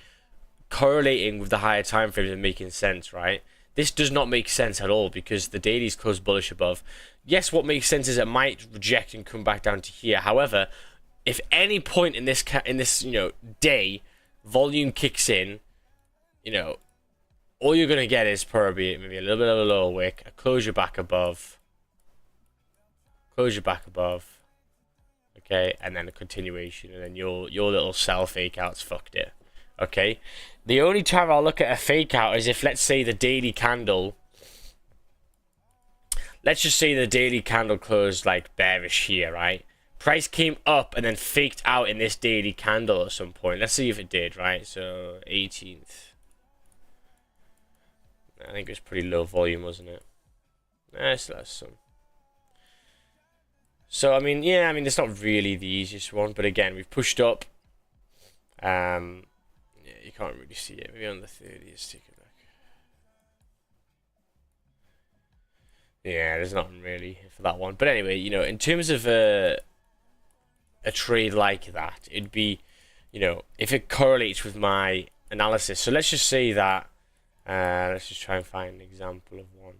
correlating with the higher time frames and making sense, right? This does not make sense at all because the daily's closed bullish above. Yes, what makes sense is it might reject and come back down to here. However, if any point in this you know, day volume kicks in, you know, all you're gonna get is probably maybe a little bit of a lower wick, a closure back above, okay, and then a continuation, and then your little sell fake out's fucked it. Okay, the only time I'll look at a fake out is if, let's say, the daily candle, let's just say the daily candle closed like bearish here, right? Price came up and then faked out in this daily candle at some point. Let's see if it did, right? So 18th. I think it was pretty low volume, wasn't it? Still has some. So, I mean, yeah, I mean, it's not really the easiest one. But again, we've pushed up. Yeah, you can't really see it. Maybe on the 30th, take a look. Yeah, there's nothing really for that one. But anyway, you know, in terms of a trade like that, it'd be, you know, if it correlates with my analysis. So let's just say that, let's just try and find an example of one.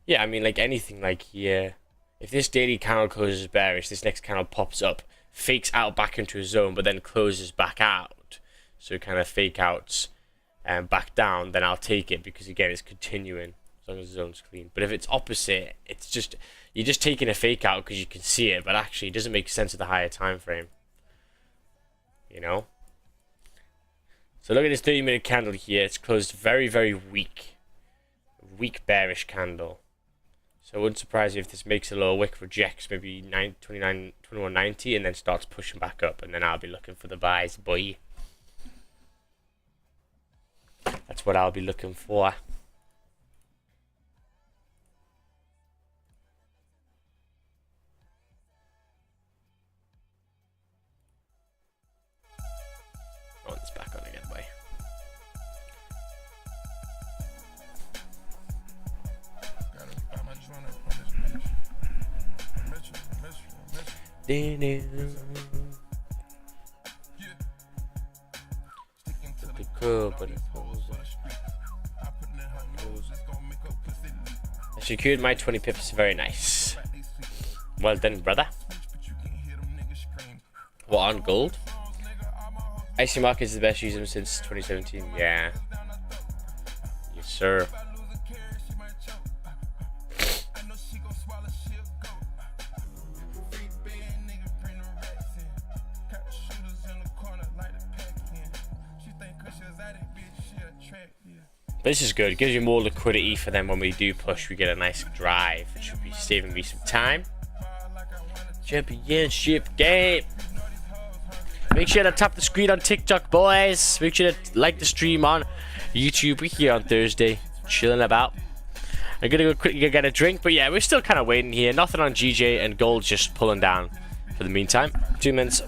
Yeah, I mean, like anything like here, if this daily candle closes bearish, this next candle pops up, fakes out back into a zone, but then closes back out. So kind of fake outs and back down, then I'll take it because again, it's continuing as long as the zone's clean. But if it's opposite, it's just, you're just taking a fake out because you can see it, but actually it doesn't make sense of the higher time frame. You know? So look at this 30-minute candle here. It's closed very, very weak. Weak bearish candle. So it wouldn't surprise you if this makes a lower wick, rejects maybe 21.90 and then starts pushing back up. And then I'll be looking for the buys, boy. That's what I'll be looking for. Oh, it's back on again, boy. I secured my 20 pips. Very nice. Well done, brother. What, on gold? IC Market is the best used them since 2017. Yeah. Yes, sir. This is good. It gives you more liquidity for them when we do push. We get a nice drive. It should be saving me some time. Championship game. Make sure to tap the screen on TikTok, boys. Make sure to like the stream on YouTube. We're here on Thursday, chilling about. I'm gonna go quickly get a drink, but yeah, we're still kind of waiting here. Nothing on GJ, and gold just pulling down for the meantime. 2 minutes.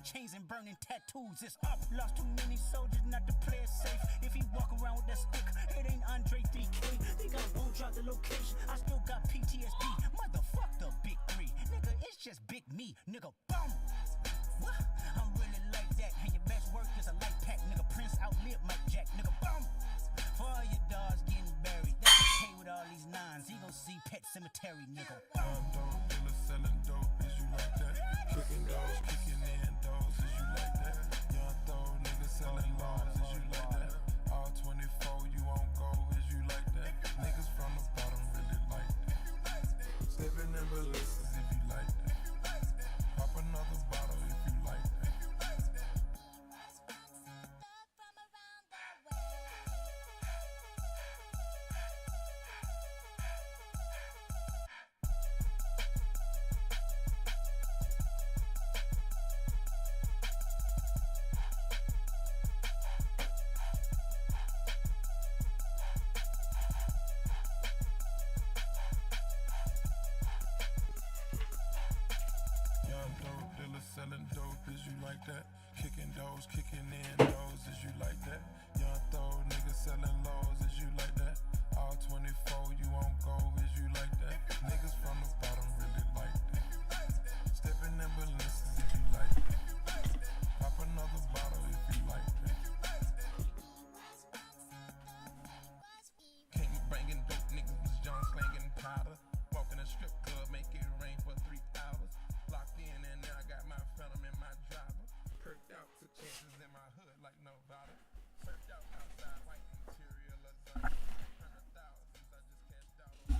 chains and burning tattoos. It's up. Lost too many soldiers not to play it safe. If he walk around with that stick, it ain't Andre 3K. They got won't drop the location. I still got PTSD. Motherfuck the big three. Nigga, it's just big me. Nigga, boom. What? I'm really like that. And your best work is a light pack. Nigga, Prince outlived Mike Jack. Nigga, boom. For all your dogs getting buried. That's okay with all these nines. He gon' see Pet Cemetery, nigga. Dope dealer selling dope, is you like that? Kicking doors, kicking in doors, is you like that? Young throw niggas selling laws, is you like that? All 24, you won't go, is you like that? Niggas from the bottom really like that. Stepping in ballistas if you like that. Pop another bottle if you like that. Selling dope, is you like that? Kicking doors, kicking in doors, is you like that? Young throw niggas selling lows, is you like that? All 24, you won't go, is you like that? Niggas from the bottom really like that. Stepping in ballistas if you like that. Pop another bottle if you like that. Came bringing dope, niggas was John slanging powder. Walking a strip club, make it rain for 3 hours. Locked in and now I got my phantom in my driver. Perked out, took chances in my hood like Nevada. Surfed out outside, white interior lasagna. 100,000 since I just cashed out on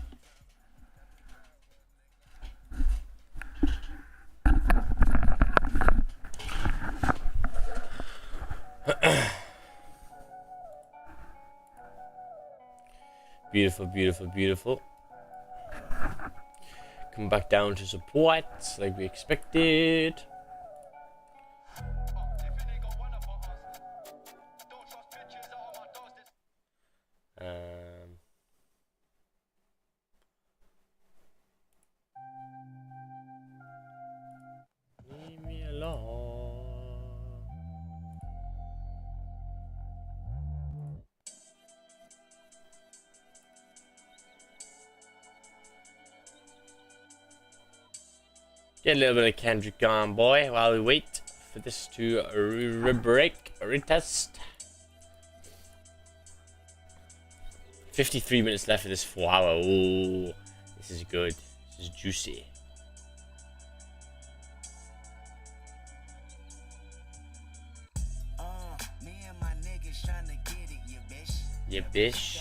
Beautiful, beautiful, beautiful. Come back down to support like we expected. Leave me alone. Get a little bit of Kendrick on, boy, while we wait for this to retest. 53 minutes left of this 4 hour. Ooh, this is good. This is juicy. Me and my niggas tryna get it, you bitch. Yeah, bitch.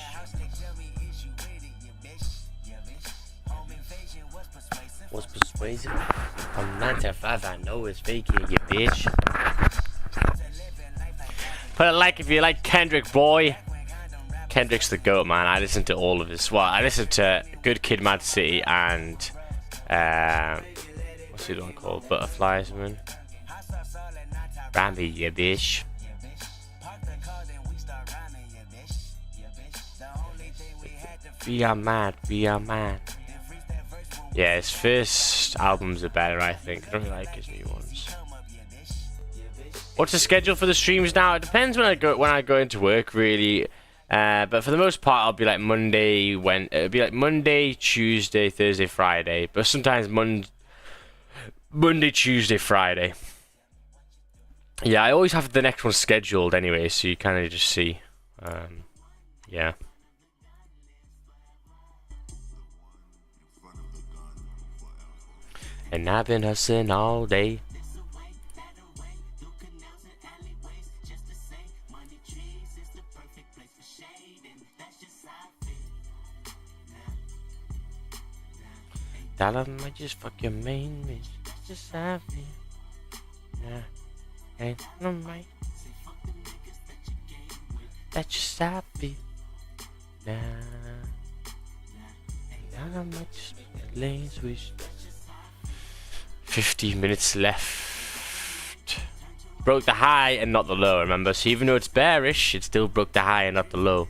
What's persuasive? From 9 to 5, I know it's fake, you bitch. Put a like if you like Kendrick, boy. Kendrick's the GOAT, man. I listen to all of his. Well, I listen to Good Kid, Mad City, and what's the other one called? Butterflies, man. Ramby, you bitch. We are mad, we are mad. Yeah, his first albums are better, I think. I don't really like his new ones. What's the schedule for the streams now? It depends when I go into work, really. But for the most part, I'll be like it'll be like Monday, Tuesday, Thursday, Friday. But sometimes Monday, Tuesday, Friday. Yeah, I always have the next one scheduled anyway, so you kind of just see. Yeah. And I've been hustling all day. Dollar might just fuck your main bitch. That's just how I feel. Yeah. Ain't no right. That's just how I feel. Nah. Dollar might just make lane switch. 15 minutes left. Broke the high and not the low, remember? So even though it's bearish, it still broke the high and not the low.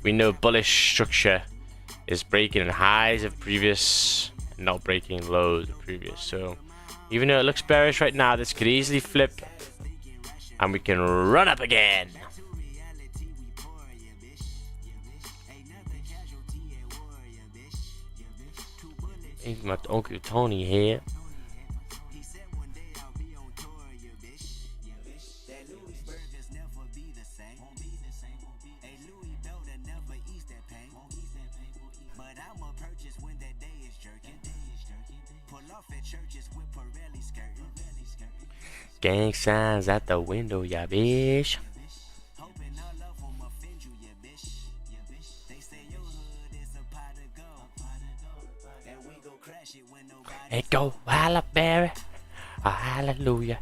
We know bullish structure is breaking highs of previous and not breaking lows of previous. So Even though it looks bearish right now, this could easily flip. And we can run up again. Ain't my Uncle Tony here. Gang signs at the window, yeah, bitch. It go Hallaberry, a hallelujah.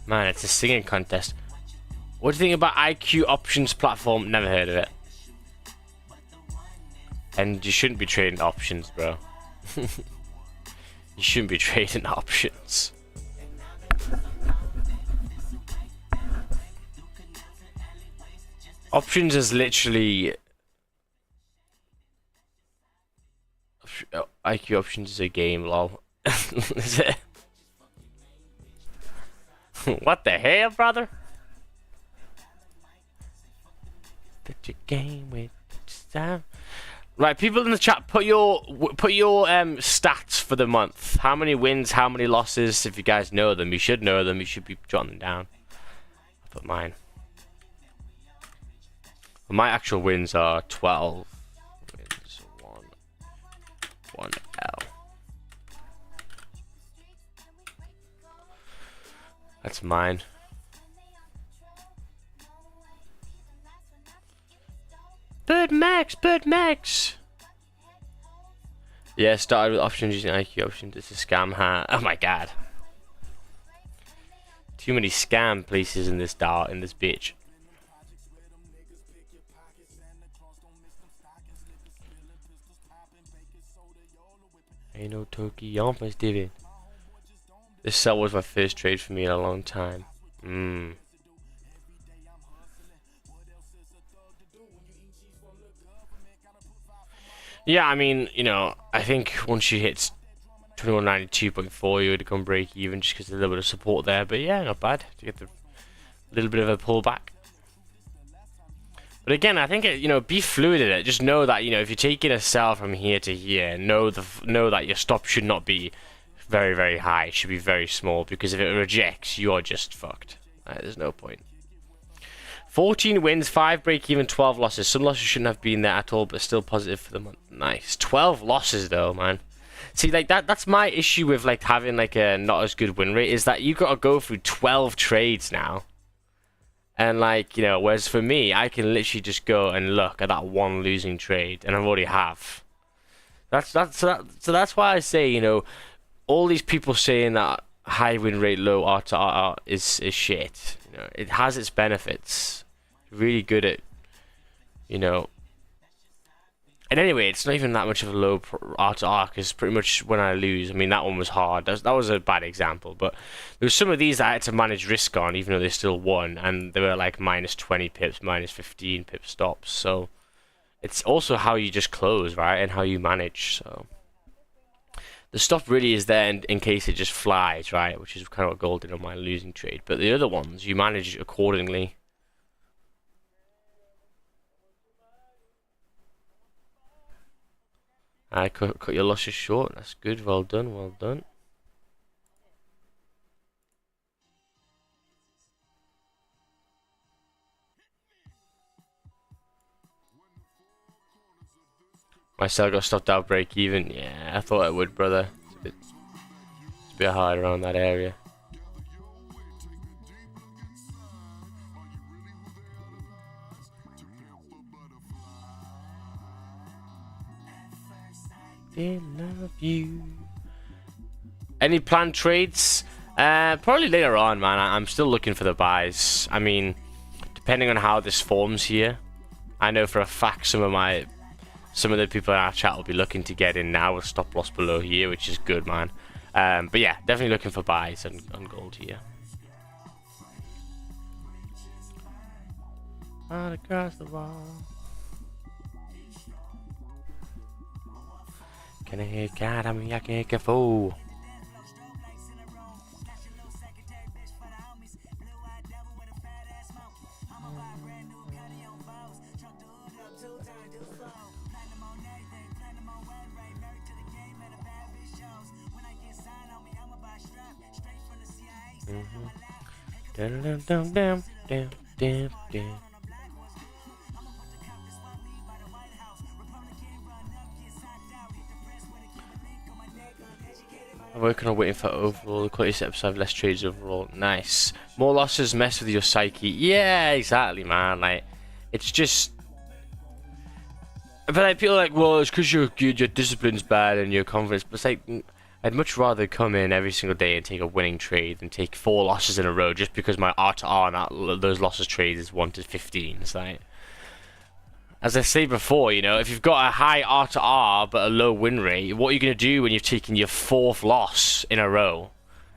Man, it's a singing contest. What do you think about IQ options platform? Never heard of it. And you shouldn't be trading options, bro. You shouldn't be trading options. Options is literally... IQ options is a game, lol. Is it? What the hell, brother? That your game with time. Right, people in the chat, put your stats for the month. How many wins, how many losses? If you guys know them, you should know them. You should be jotting them down. I'll put mine. My actual wins are 12 wins, 1 L. That's mine. Bird Max. Yeah, started with options using IQ options. It's a scam, huh? Oh my god. Too many scam places in this bitch. Ain't no turkey on Thanksgiving. This sell was my first trade for me in a long time. Yeah, I mean, you know, I think once she hits 2192.4, you would come break even just because there's a little bit of support there. But yeah, not bad to get the little bit of a pullback. But again, I think be fluid in it. Just know that if you're taking a sell from here to here, know that your stop should not be very, very high. It should be very small, because if it rejects, you are just fucked. There's no point. 14 wins, 5 break even, 12 losses. Some losses shouldn't have been there at all, but still positive for the month. Nice. 12 losses though, man. See, like that's my issue with like having like a not as good win rate, is that you got to go through 12 trades now. And like, whereas for me, I can literally just go and look at that one losing trade, and I already have. So that's why I say, all these people saying that high win rate, low R to R is shit. It has its benefits. Really good at, And anyway, it's not even that much of a low R to R, because pretty much when I lose, I mean, that one was hard. That was a bad example, but there were some of these that I had to manage risk on, even though they still won, and they were like minus 20 pips, minus 15 pip stops. So it's also how you just close, right, and how you manage. So the stop really is there in case it just flies, right, which is kind of what gold did on my losing trade. But the other ones, you manage accordingly. I cut your losses short. That's good. Well done. Well done. My sell got stopped out break even. Yeah, I thought it would, brother. It's a bit hard around that area. I love you. Any planned trades? Probably later on, man. I'm still looking for the buys. I mean, depending on how this forms here, I know for a fact some of the people in our chat will be looking to get in now with stop loss below here, which is good, man. But yeah, definitely looking for buys on gold here. All across the wall. Can I hear God? I mean, I can hear fool. I'm working on waiting for overall. The quality steps have less trades overall. Nice. More losses mess with your psyche. Yeah, exactly, man. Like, it's just. But like, people are like, well, it's because your discipline's bad and your confidence. But it's like, I'd much rather come in every single day and take a winning trade than take 4 losses in a row just because my R to R on those losses trades is 1 to 15. It's like, as I said before, you know, if you've got a high R to R but a low win rate, what are you going to do when you've taken your 4th loss in a row?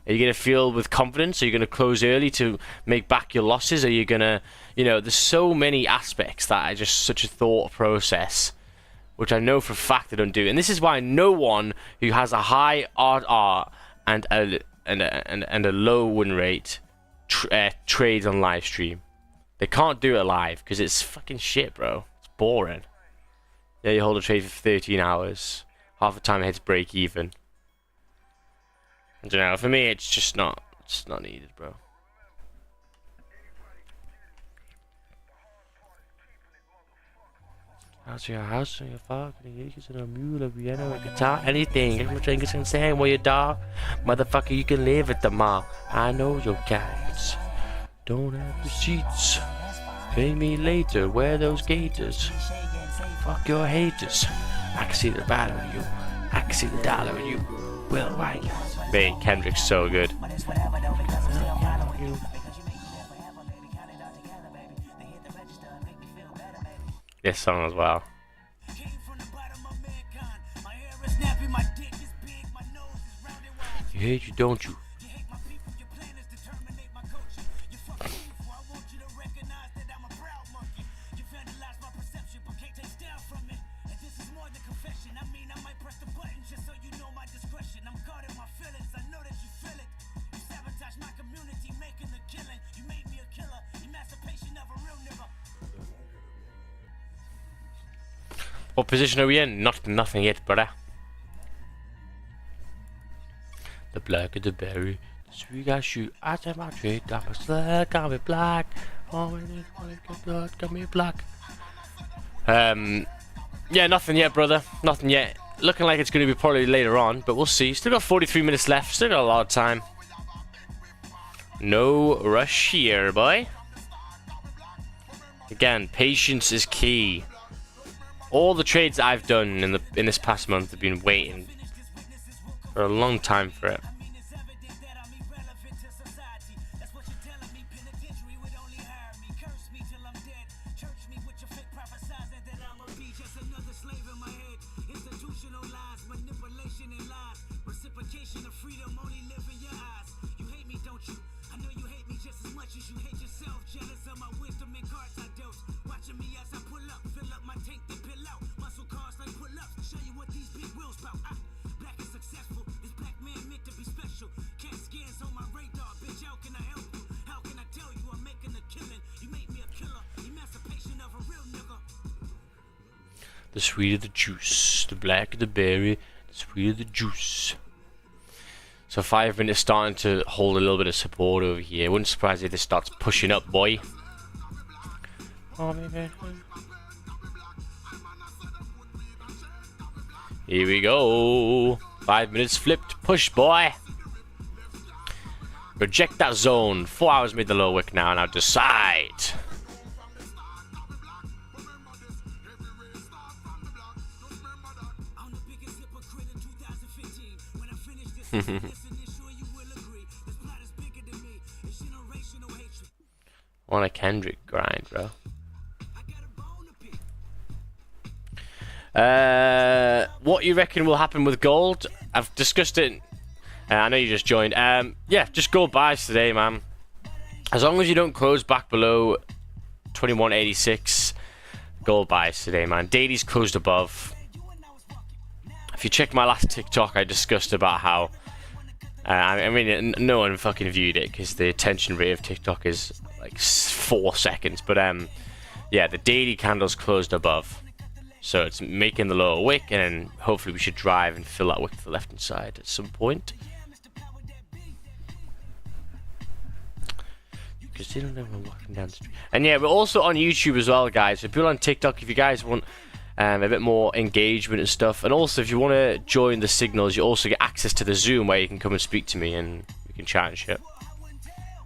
Are you going to feel with confidence? Are you going to close early to make back your losses? Are you going to, you know, there's so many aspects that are just such a thought process, which I know for a fact I don't do. And this is why no one who has a high R and a low win rate trades on live stream. They can't do it live because it's fucking shit, bro. It's boring. Yeah, you hold a trade for 13 hours. Half the time it hits break even. I don't know. For me, it's just not. It's not needed, bro. How's your house and your fucking you can a mule, a piano, a guitar, anything. I'm trying to say, well, you dog, motherfucker, you can live at the mall. I know your guys don't have receipts. Pay me later. Wear those gators. Fuck your haters. I can see the battle in you. I can see the dollar in you. Well, right. Man, Kendrick's so good. This song as well. You hate you, don't you? What position are we in? Nothing yet, brother. The blacker the berry, the sweet I shoot. I take my trade, I'm a slug, got me black. Oh, got me black. Yeah, nothing yet, brother. Nothing yet. Looking like it's going to be probably later on, but we'll see. Still got 43 minutes left. Still got a lot of time. No rush here, boy. Again, patience is key. All the trades that I've done in this past month have been waiting for a long time for it. The sweeter the juice, the blacker the berry, the sweeter the juice. So 5 minutes starting to hold a little bit of support over here. Wouldn't surprise if this starts pushing up, boy. Oh, baby. Here we go. 5 minutes flipped, push, boy. Reject that zone. 4 hours made the low wick now. Now decide. On a Kendrick grind, bro. What you reckon will happen with gold? I've discussed it. I know you just joined. Yeah, just gold buys today, man. As long as you don't close back below 21.86, gold buys today, man. Daily's closed above. If you check my last TikTok, I discussed about how I mean, no one fucking viewed it because the attention rate of TikTok is like 4 seconds. But yeah, the daily candle's closed above, so it's making the lower wick, and then hopefully we should drive and fill that wick to the left hand side at some point. because they don't know we're walking down the street. And yeah, we're also on YouTube as well, guys. So people on TikTok, if you guys want a bit more engagement and stuff, and also if you want to join the signals, you also get access to the Zoom where you can come and speak to me and we can chat and shit.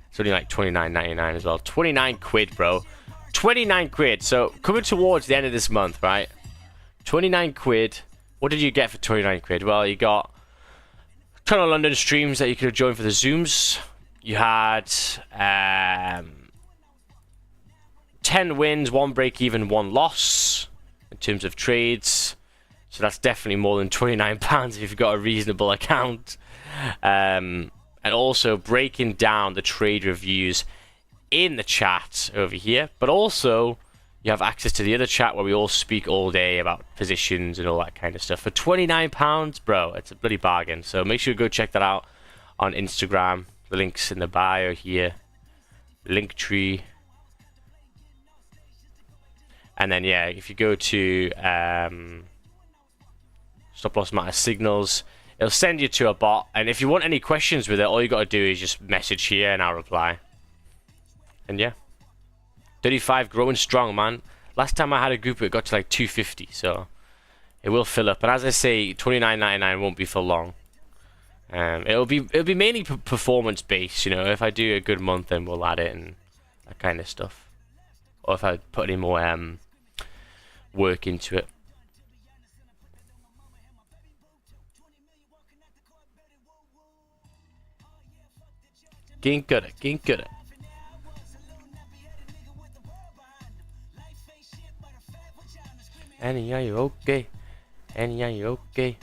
It's only like $29.99 as well. 29 quid, bro. 29 quid. So coming towards the end of this month, right? 29 quid. What did you get for 29 quid? Well, you got Channel London streams that you could have joined for the Zooms. You had 10 wins, 1 break even, 1 loss in terms of trades. So that's definitely more than £29 if you've got a reasonable account. And also breaking down the trade reviews in the chat over here. But also you have access to the other chat where we all speak all day about positions and all that kind of stuff. For £29, bro, it's a bloody bargain. So make sure you go check that out on Instagram. The link's in the bio here. Linktree. And then, yeah, if you go to Stop Loss Matter Signals, it'll send you to a bot. And if you want any questions with it, all you got to do is just message here and I'll reply. And yeah. 35 growing strong, man. Last time I had a group, it got to like 250, so it will fill up. And as I say, $29.99 won't be for long. It'll be mainly performance based, you know. If I do a good month, then we'll add it and that kind of stuff. Or if I put any more work into it. Getting good at, getting good at. Annie, are you okay? Annie, are you okay?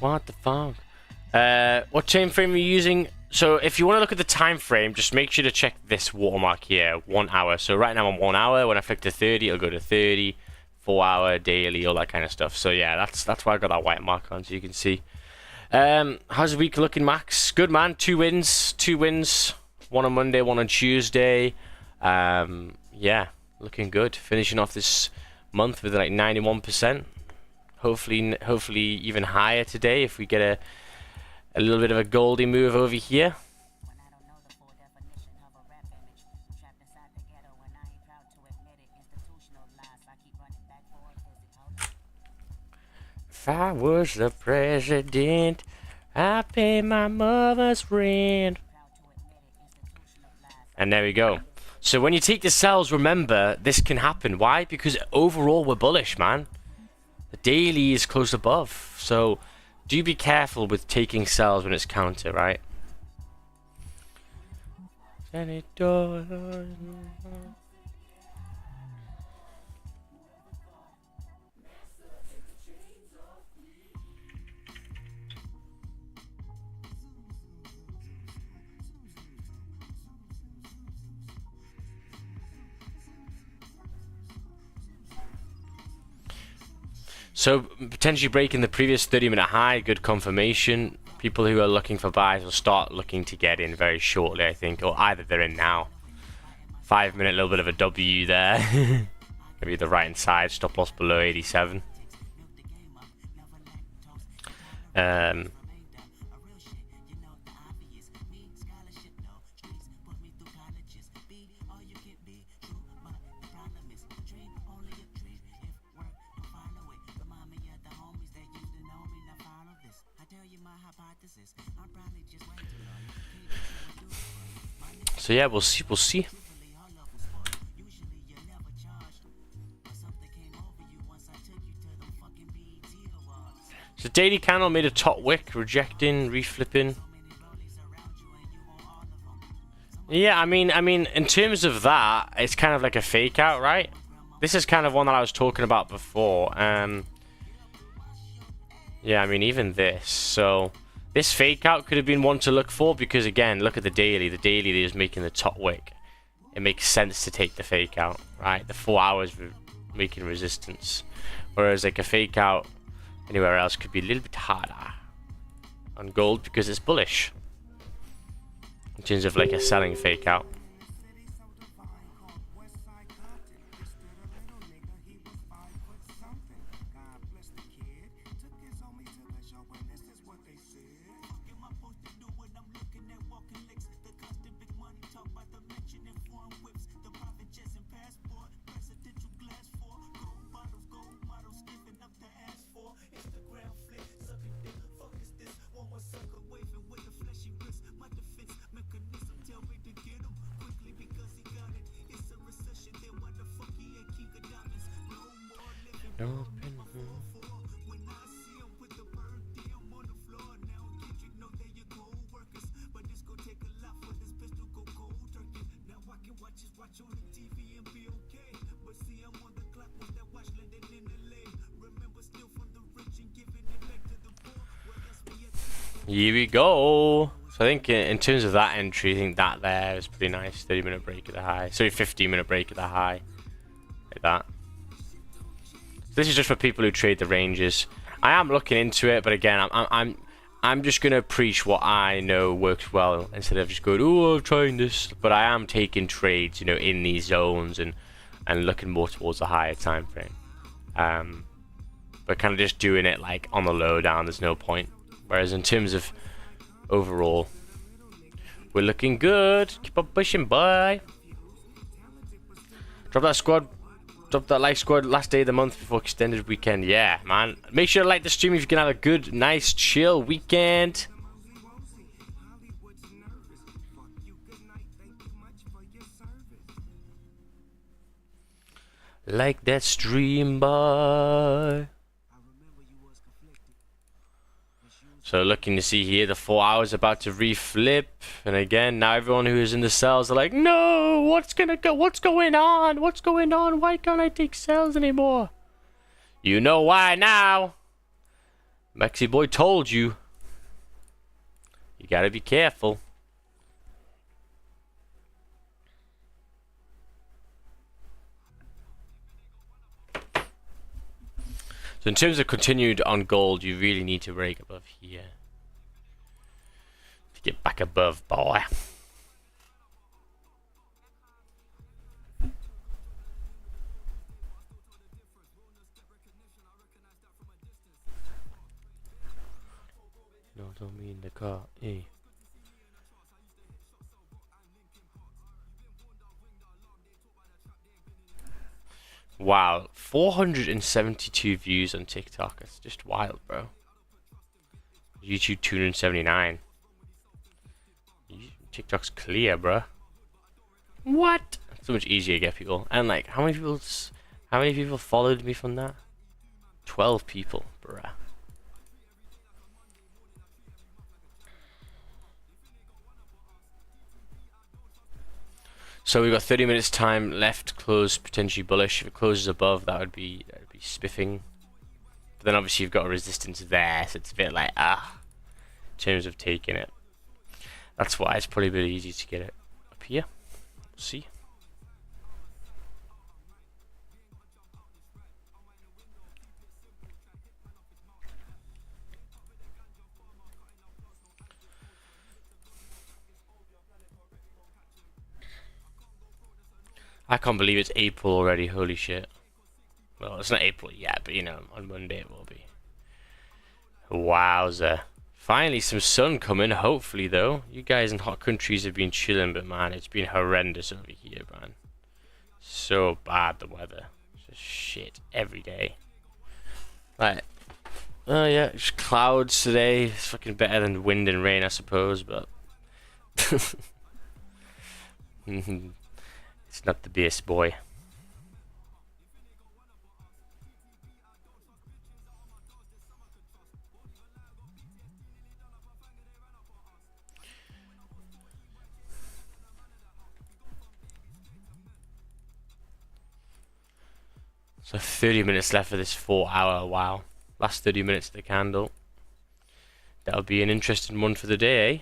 What the fuck? What time frame are you using? So if you want to look at the time frame, just make sure to check this watermark here, 1 hour. So right now I'm 1 hour. When I flick to 30, it'll go to 30, 4 hour, daily, all that kind of stuff. So yeah, that's why I got that white mark on, so you can see. How's the week looking, Max? Good, man. 2 wins. 2 wins. 1 on Monday, 1 on Tuesday. Yeah, looking good. Finishing off this month with like 91%. Hopefully even higher today if we get a little bit of a goldy move over here. If I was the president, I'd pay my mother's rent. And there we go. So when you take the sells, remember, this can happen. Why? Because overall we're bullish, man. The daily is closed above. So do be careful with taking sells when it's counter, right? So potentially breaking the previous 30-minute high, good confirmation. People who are looking for buys will start looking to get in very shortly, I think, or either they're in now. 5-minute, little bit of a W there. Maybe the right hand side, stop loss below 87. So yeah, we'll see. We'll see. So daily candle made a top wick, rejecting, reflipping. Yeah, I mean, in terms of that, it's kind of like a fake out, right? This is kind of one that I was talking about before. Yeah, I mean, even this. So this fake out could have been one to look for because, again, look at the daily. The daily is making the top wick. It makes sense to take the fake out, right? The 4 hours making resistance, whereas like a fake out anywhere else could be a little bit harder on gold because it's bullish in terms of like a selling fake out. Here we go. So I think in terms of that entry, I think that there is pretty nice. 30-minute break at the high. Sorry, 15-minute break at the high. Like that. This is just for people who trade the ranges. I am looking into it, but again, I'm just gonna preach what I know works well instead of just going, oh, I'm trying this. But I am taking trades, you know, in these zones and looking more towards the higher time frame. But kind of just doing it like on the low down. There's no point. Whereas in terms of overall, we're looking good. Keep on pushing, boy. Drop that squad. Drop that like squad last day of the month before extended weekend. Yeah, man. Make sure to like the stream if you can have a good, nice, chill weekend. Like that stream, boy. So looking to see here, the 4 hours about to reflip, and again, now everyone who is in the cells are like, no, what's going on? What's going on? Why can't I take cells anymore? You know why now. Mexi boy told you. You gotta be careful. So in terms of continued on gold, you really need to break above here to get back above, boy. No, don't mean the car. Eh. Wow, 472 views on TikTok. That's just wild, bro. YouTube 279. TikTok's clear, bro. What? So much easier to get people. And like, how many people followed me from that? 12 people, bruh. So we've got 30 minutes time left. Close potentially bullish. If it closes above, that would be spiffing. But then obviously you've got a resistance there, so it's a bit like in terms of taking it. That's why it's probably a bit easy to get it up here. We'll see. I can't believe it's April already, holy shit. Well, it's not April yet, but you know, on Monday it will be. Wowza. Finally some sun coming, hopefully though. You guys in hot countries have been chilling, but man, it's been horrendous over here, man. So bad, the weather. Just shit every day. Like, Oh yeah, just clouds today. It's fucking better than wind and rain, I suppose, but it's not the best, boy. So 30 minutes left for this 4-hour wow. Last 30 minutes of the candle. That'll be an interesting one for the day, eh?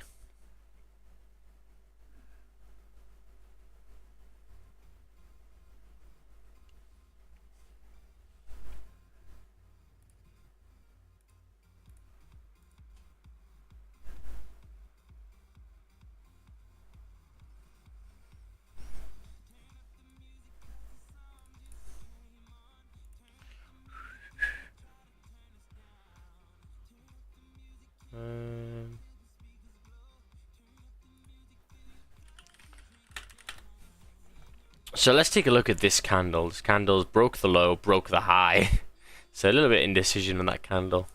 So let's take a look at this candle. This candle's broke the low, broke the high. So a little bit indecision on that candle.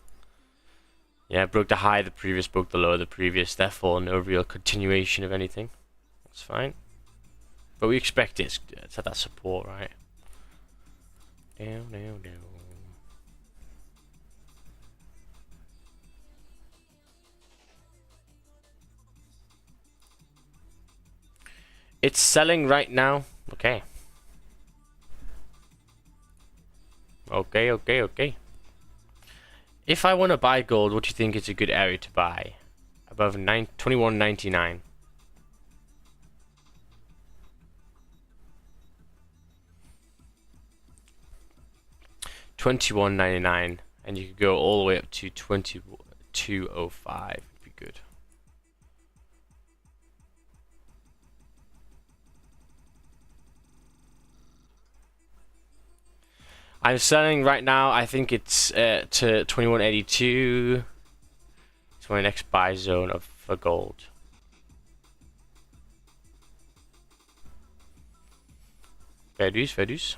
Yeah, broke the high, the previous, broke the low, the previous. Therefore, no real continuation of anything. That's fine. But we expect it to have that support, right? Down, down, down. It's selling right now. Okay. Okay. If I want to buy gold, what do you think is a good area to buy? Above 21.99. $21.99, and you could go all the way up to 22.05. Would be good. I'm selling right now. I think it's to 21.82. It's my next buy zone for gold. Fair dues.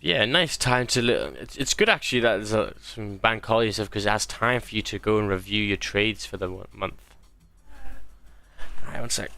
Yeah, nice time to. It's good actually that there's some bank holiday stuff because it has time for you to go and review your trades for the month. Alright, one sec.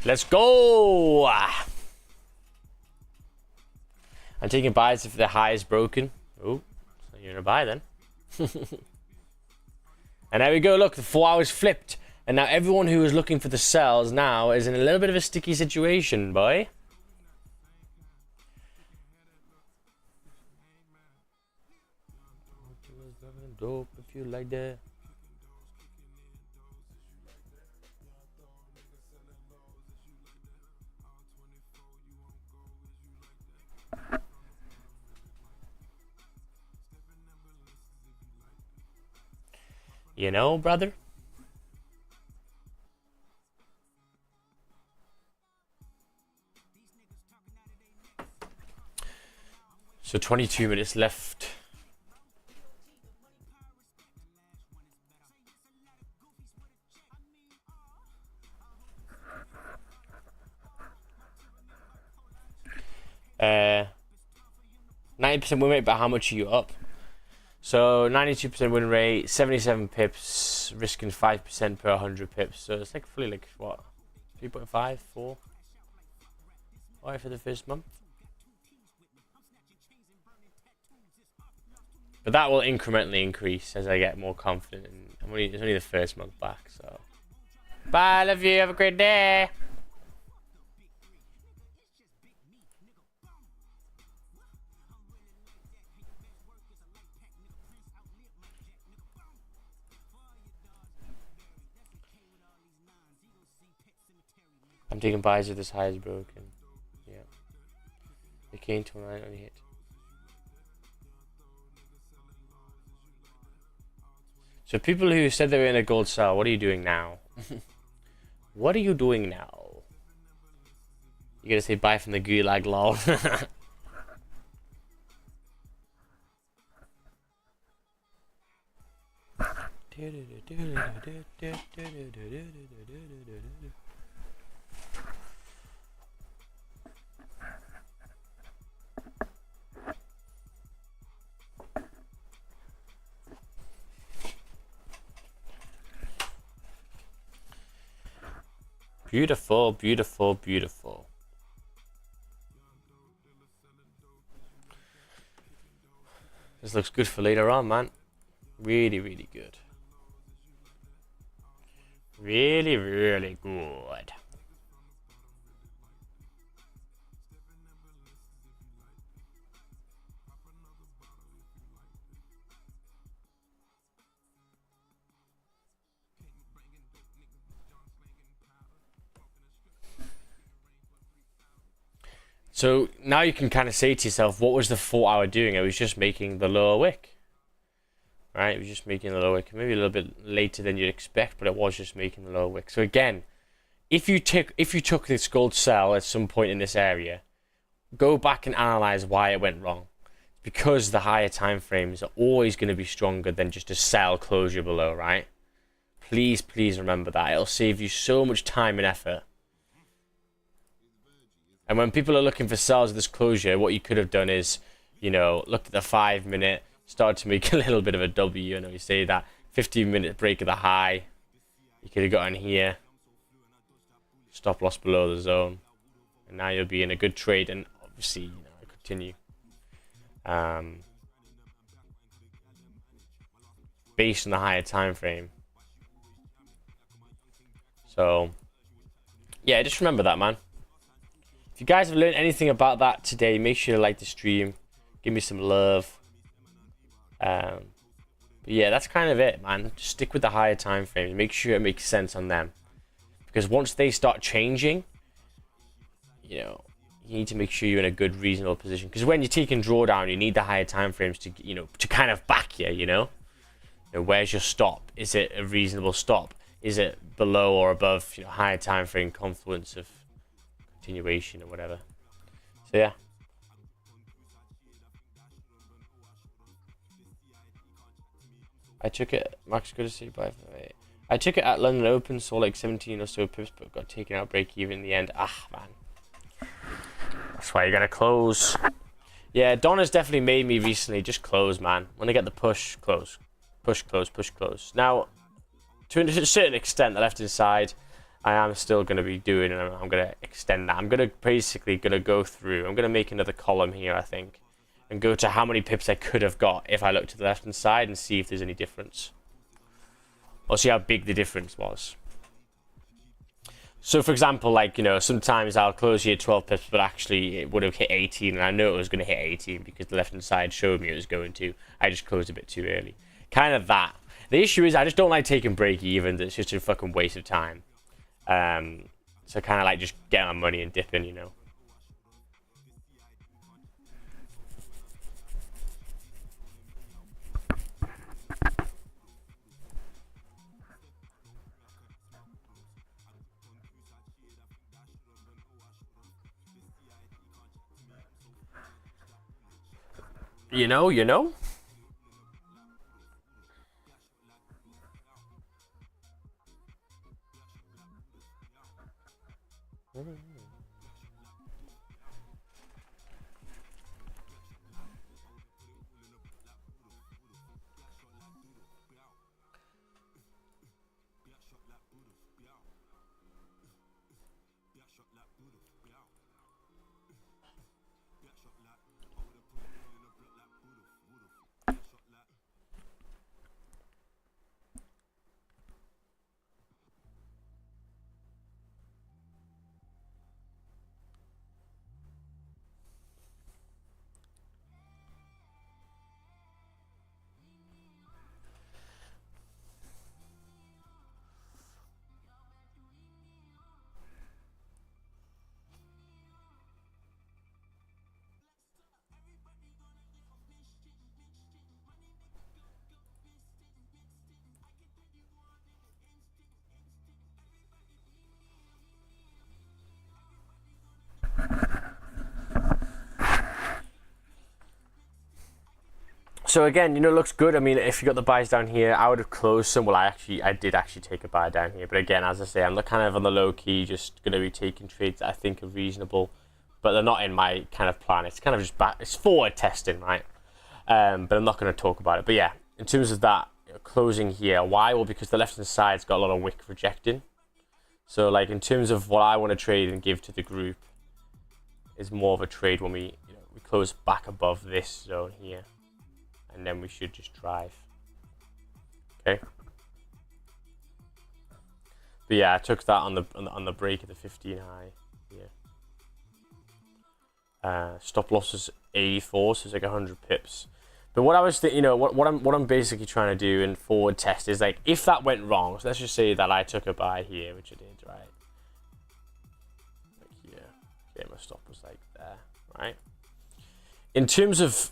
Let's go. I'm taking buys if the high is broken. Oh, so you're gonna buy then. And there we go. Look, the 4 hours flipped, and now everyone who is looking for the sells now is in a little bit of a sticky situation, boy. Dope if you like that. You know, brother? So 22 minutes left. Uh, 90% win rate, but how much are you up? So 92% win rate, 77 pips, risking 5% per 100 pips. So it's like fully like what, 3.5, 4? Why for the first month? But that will incrementally increase as I get more confident. And it's only the first month back, so. Bye, love you. Have a great day. I'm taking buys if this high is broken. Yeah. The Kane 29 only hit. So people who said they were in a gold sell, what are you doing now? What are you doing now? You gotta say bye from the gulag, lol. Beautiful, beautiful, beautiful. This looks good for later on, man. Really, really good. Really, really good. So now you can kind of say to yourself, what was the 4 hour doing? I was just making the lower wick. Right? It was just making the lower wick. Maybe a little bit later than you'd expect, but it was just making the lower wick. So again, if you took this gold sell at some point in this area, go back and analyze why it went wrong. Because the higher time frames are always going to be stronger than just a sell closure below, right? Please, please remember that. It'll save you so much time and effort. And when people are looking for sells at this closure, what you could have done is, you know, looked at the 5 minute, started to make a little bit of a W. You know, you say that 15-minute break of the high. You could have gotten here. Stop loss below the zone. And now you'll be in a good trade and obviously, you know, continue. Based on the higher time frame. So, yeah, just remember that, man. If you guys have learned anything about that today, make sure to like the stream. Give me some love. But yeah, that's kind of it, man. Just stick with the higher time frames. Make sure it makes sense on them. Because once they start changing, you know, you need to make sure you're in a good, reasonable position. Because when you're taking drawdown, you need the higher time frames to, you know, to kind of back you, you know? Where's your stop? Is it a reasonable stop? Is it below or above, you know, higher time frame confluence of continuation or whatever? So yeah. I took it, Max, good to see you. Bye. I took it at London Open, saw like 17 or so pips, but got taken out break even in the end. Ah, man. That's why you gotta close. Yeah, Donna's definitely made me recently just close, man. When I get the push, close. Push, close, push, close. Now, to a certain extent, the left inside, I am still going to be doing, and I'm going to extend that. I'm going to basically go through. I'm going to make another column here, I think, and go to how many pips I could have got if I look to the left hand side and see if there's any difference, or see how big the difference was. So, for example, like, you know, sometimes I'll close here at 12 pips, but actually it would have hit 18, and I know it was going to hit 18 because the left hand side showed me it was going to. I just closed a bit too early. Kind of that. The issue is I just don't like taking break even. It's just a fucking waste of time. So kind of like just getting my money and dipping, you know. You know? So again, you know, it looks good. I mean, if you got the buys down here, I would have closed some. Well, I did actually take a buy down here. But again, as I say, I'm kind of on the low key, just going to be taking trades that I think are reasonable. But they're not in my kind of plan. It's kind of just it's forward testing, right? But I'm not going to talk about it. But yeah, in terms of that, closing here. Why? Well, because the left-hand side's got a lot of wick rejecting. So like in terms of what I want to trade and give to the group is more of a trade when we close back above this zone here. And then we should just drive. Okay. But yeah, I took that on the break of the 15 high. Yeah. Stop loss is 84, so it's like 100 pips. But what I was thinking, what I'm basically trying to do in forward test is like if that went wrong. So let's just say that I took a buy here, which I did, right? Like here. Okay, my stop was like there, right? In terms of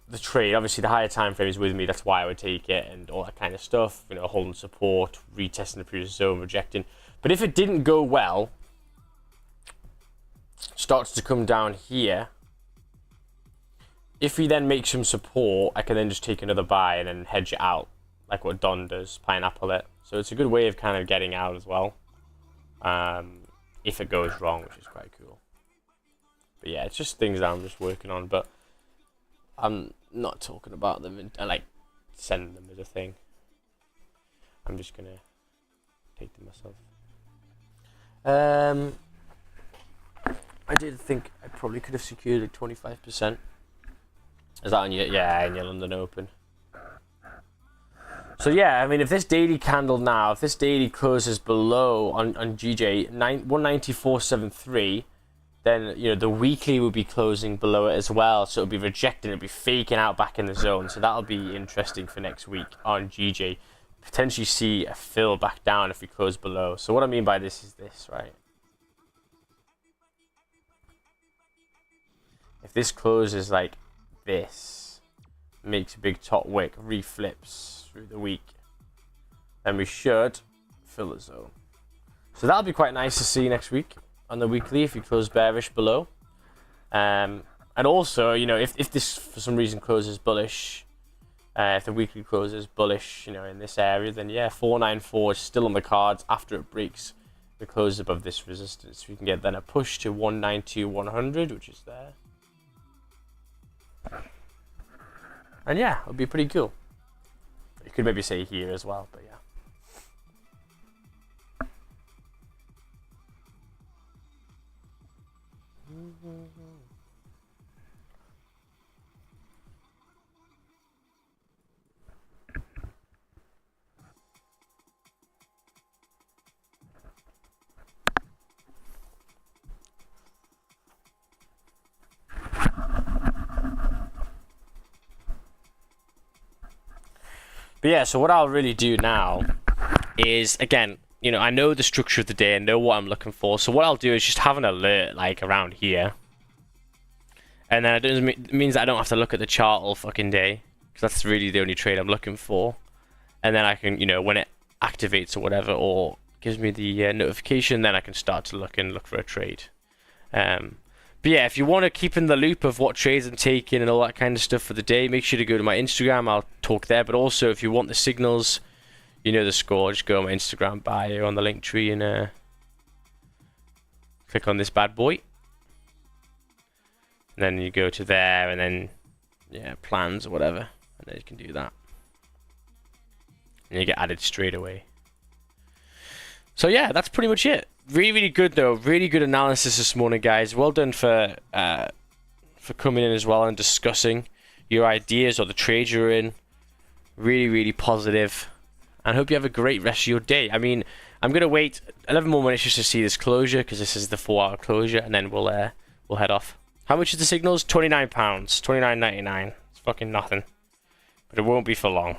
the trade, obviously the higher time frame is with me, that's why I would take it and all that kind of stuff, holding support, retesting the previous zone, rejecting. But if it didn't go well, starts to come down here, if we then make some support, I can then just take another buy and then hedge it out, like what Don does, pineapple it. So it's a good way of kind of getting out as well, if it goes wrong, which is quite cool. But yeah, it's just things that I'm just working on, but I'm not talking about them and like sending them as a thing. I'm just gonna take them myself. I did think I probably could have secured like 25%. Is that on your in your London Open? So yeah, I mean, if this daily candle now, if this daily closes below on GJ 194.73. Then the weekly will be closing below it as well, so it'll be rejecting, it'll be faking out back in the zone. So that'll be interesting for next week on GJ. Potentially see a fill back down if we close below. So what I mean by this is this, right? If this closes like this, makes a big top wick, reflips through the week, then we should fill the zone. So that'll be quite nice to see next week on the weekly if you close bearish below. And also, if this for some reason closes bullish, if the weekly closes bullish, in this area, then yeah, 494 is still on the cards after it breaks the close above this resistance. We can get then a push to 192.100, which is there. And yeah, it'll be pretty cool. You could maybe say here as well, but yeah. But yeah, so what I'll really do now is, again, you know, I know the structure of the day, I know what I'm looking for. So what I'll do is just have an alert like around here. And then it means that I don't have to look at the chart all fucking day, because that's really the only trade I'm looking for. And then I can, you know, when it activates or whatever, or gives me the notification, then I can start to look for a trade. But yeah, if you want to keep in the loop of what trades I'm taking and all that kind of stuff for the day, make sure to go to my Instagram. I'll talk there. But also, if you want the signals, you know the score, just go on my Instagram bio on the link tree and click on this bad boy. And then you go to there and then, yeah, plans or whatever. And then you can do that. And you get added straight away. So yeah, that's pretty much it. Really, really good though. Really good analysis this morning, guys. Well done for coming in as well and discussing your ideas or the trades you're in. Really, really positive. And hope you have a great rest of your day. I mean, I'm gonna wait 11 more minutes just to see this closure, because this is the 4-hour closure, and then we'll head off. How much is the signals? £29, £29.99. It's fucking nothing. But it won't be for long.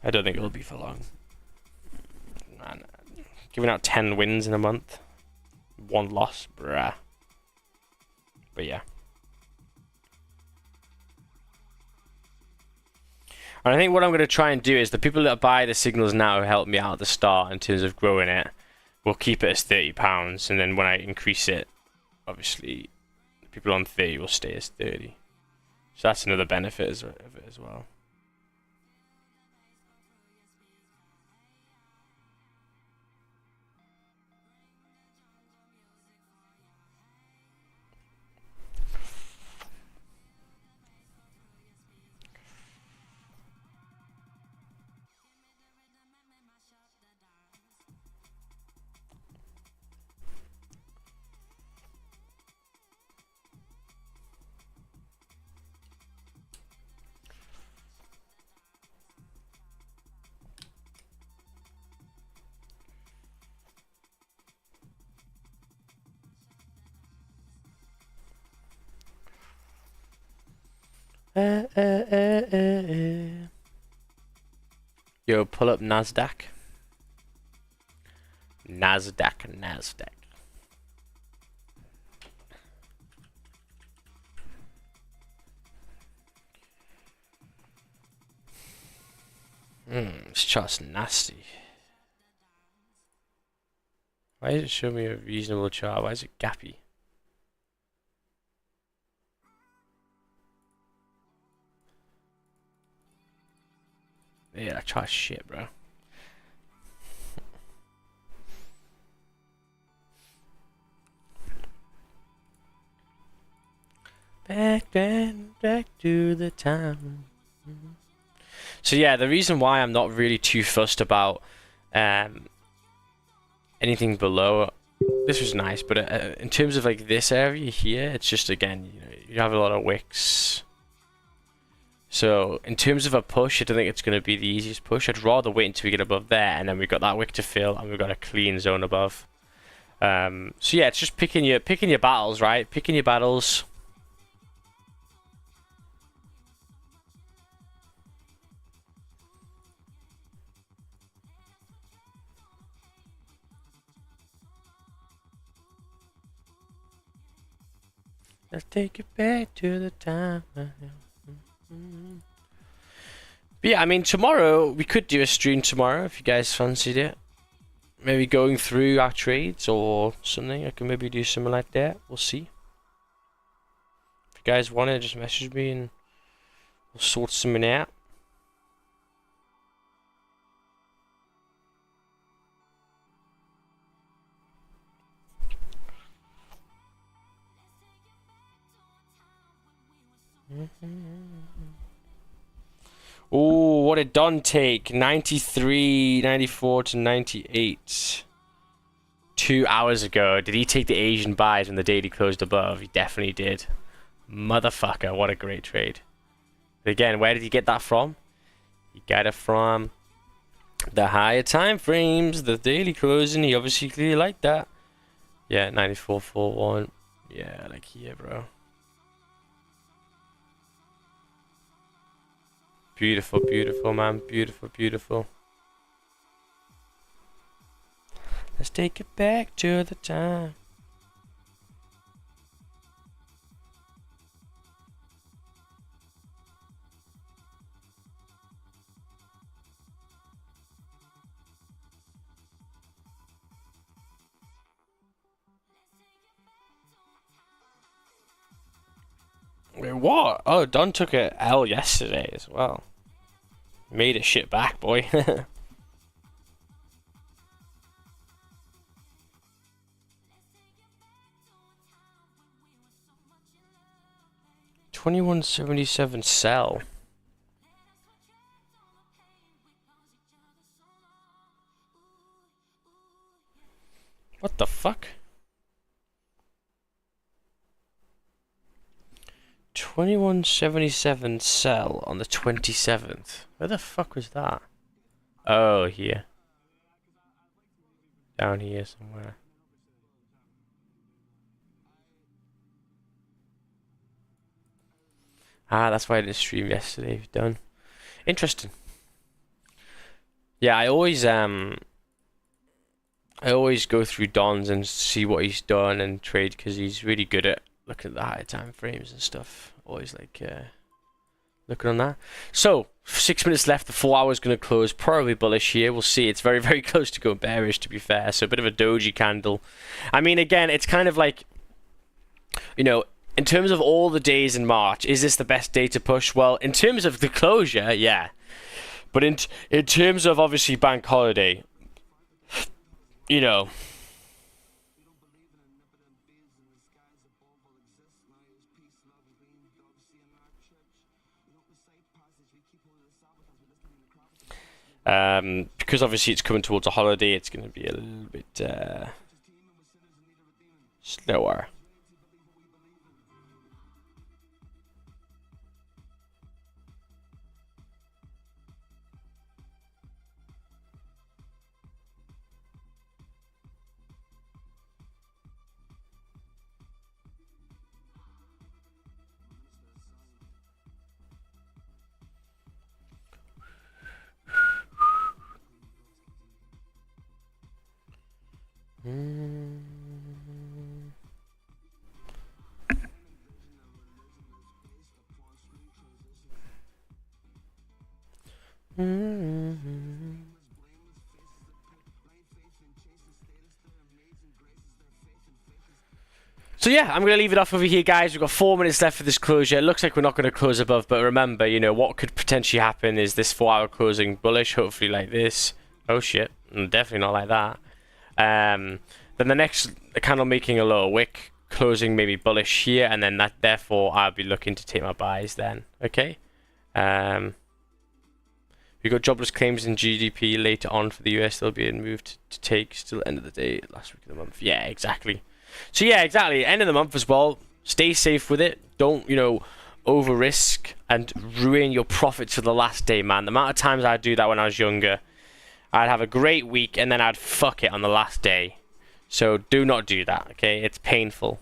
I don't think it'll be for long. Man, giving out 10 wins in a month, 1 loss, bruh. But yeah. And I think what I'm going to try and do is the people that buy the signals now who helped me out at the start in terms of growing it, will keep it as £30, and then when I increase it, obviously, the people on 30 will stay as 30. So that's another benefit of it as well. Yo, pull up Nasdaq. Nasdaq. This chart's nasty. Why does it show me a reasonable chart? Why is it gappy? Yeah, that chart's shit, bro. Back to the time. So yeah, the reason why I'm not really too fussed about anything below, this was nice, but in terms of like this area here, it's just, again, you know, you have a lot of wicks. So in terms of a push, I don't think it's going to be the easiest push. I'd rather wait until we get above there, and then we've got that wick to fill, and we've got a clean zone above. So yeah, it's just picking your battles, right? Picking your battles. Let's take it back to the time. But yeah, I mean, tomorrow, we could do a stream tomorrow if you guys fancied it. Maybe going through our trades or something. I can maybe do something like that. We'll see. If you guys want it, just message me and we'll sort something out. Oh, what did Don take? 93, 94 to 98. 2 hours ago. Did he take the Asian buys when the daily closed above? He definitely did. Motherfucker, what a great trade. But again, where did he get that from? He got it from the higher time frames, the daily closing. He obviously clearly liked that. Yeah, 94.41. Yeah, like here, bro. Beautiful, beautiful, man. Beautiful, beautiful. Let's take it back to the time. Wait, what? Oh, Don took a L yesterday as well. Made a shit back, boy. 2177 sell. What the fuck? 2177 sell on the 27th. Where the fuck was that? Oh, here. Down here somewhere. Ah, that's why I didn't stream yesterday. Done. Interesting. Yeah, I always go through Don's and see what he's done and trade because he's really good at looking at the higher time frames and stuff. Always like looking on that. So 6 minutes left. The 4 hour is going to close. Probably bullish here. We'll see. It's very, very close to going bearish, to be fair. So a bit of a doji candle. I mean, again, it's kind of like, you know, in terms of all the days in March, is this the best day to push? Well, in terms of the closure, yeah. But in terms of obviously bank holiday, you know. Because obviously it's coming towards a holiday, it's going to be a little bit slower. So yeah, I'm going to leave it off over here, guys. We've got 4 minutes left for this closure. It looks like we're not going to close above, but remember, you know, what could potentially happen is this 4 hour closing bullish, hopefully like this. Oh shit, definitely not like that. Then the next candle making a lower wick, closing maybe bullish here, and then that, therefore, I'll be looking to take my buys then. Okay. We got jobless claims in GDP later on for the US. They'll be moved to take still end of the day, last week of the month. Yeah, exactly. So yeah, exactly. End of the month as well. Stay safe with it. Don't, you know, over risk and ruin your profits for the last day, man. The amount of times I'd do that when I was younger, I'd have a great week and then I'd fuck it on the last day. So do not do that, okay? It's painful.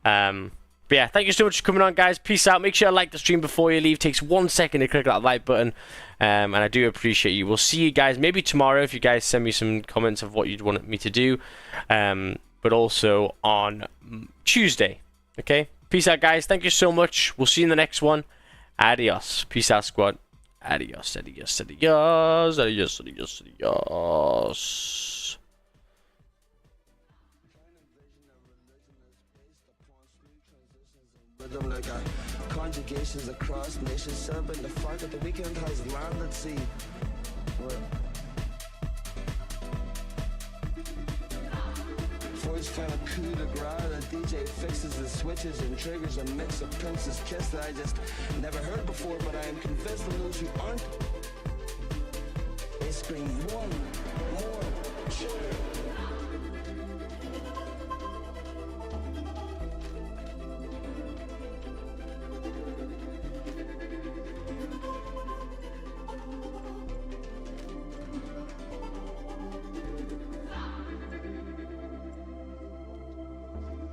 But yeah, thank you so much for coming on, guys. Peace out. Make sure to like the stream before you leave. It takes 1 second to click that like button. And I do appreciate you. We'll see you guys maybe tomorrow if you guys send me some comments of what you'd want me to do. But also on Tuesday. Okay? Peace out, guys. Thank you so much. We'll see you in the next one. Adios. Peace out, squad. Adios, adios, adios, adios, adios, adios. Rhythm like conjugations across nations, serpent the fact that the weekend has landed, see. Voice kind of coup de grace, the DJ fixes the switches and triggers a mix of Prince's Kiss that I just never heard before, but I am convinced that those who aren't, they scream one more sugar.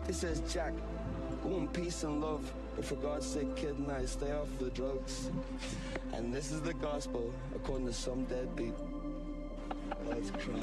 This is Jack, one peace and love. But for God's sake, kid, and I stay off the drugs. And this is the gospel according to some deadbeat. That's crap.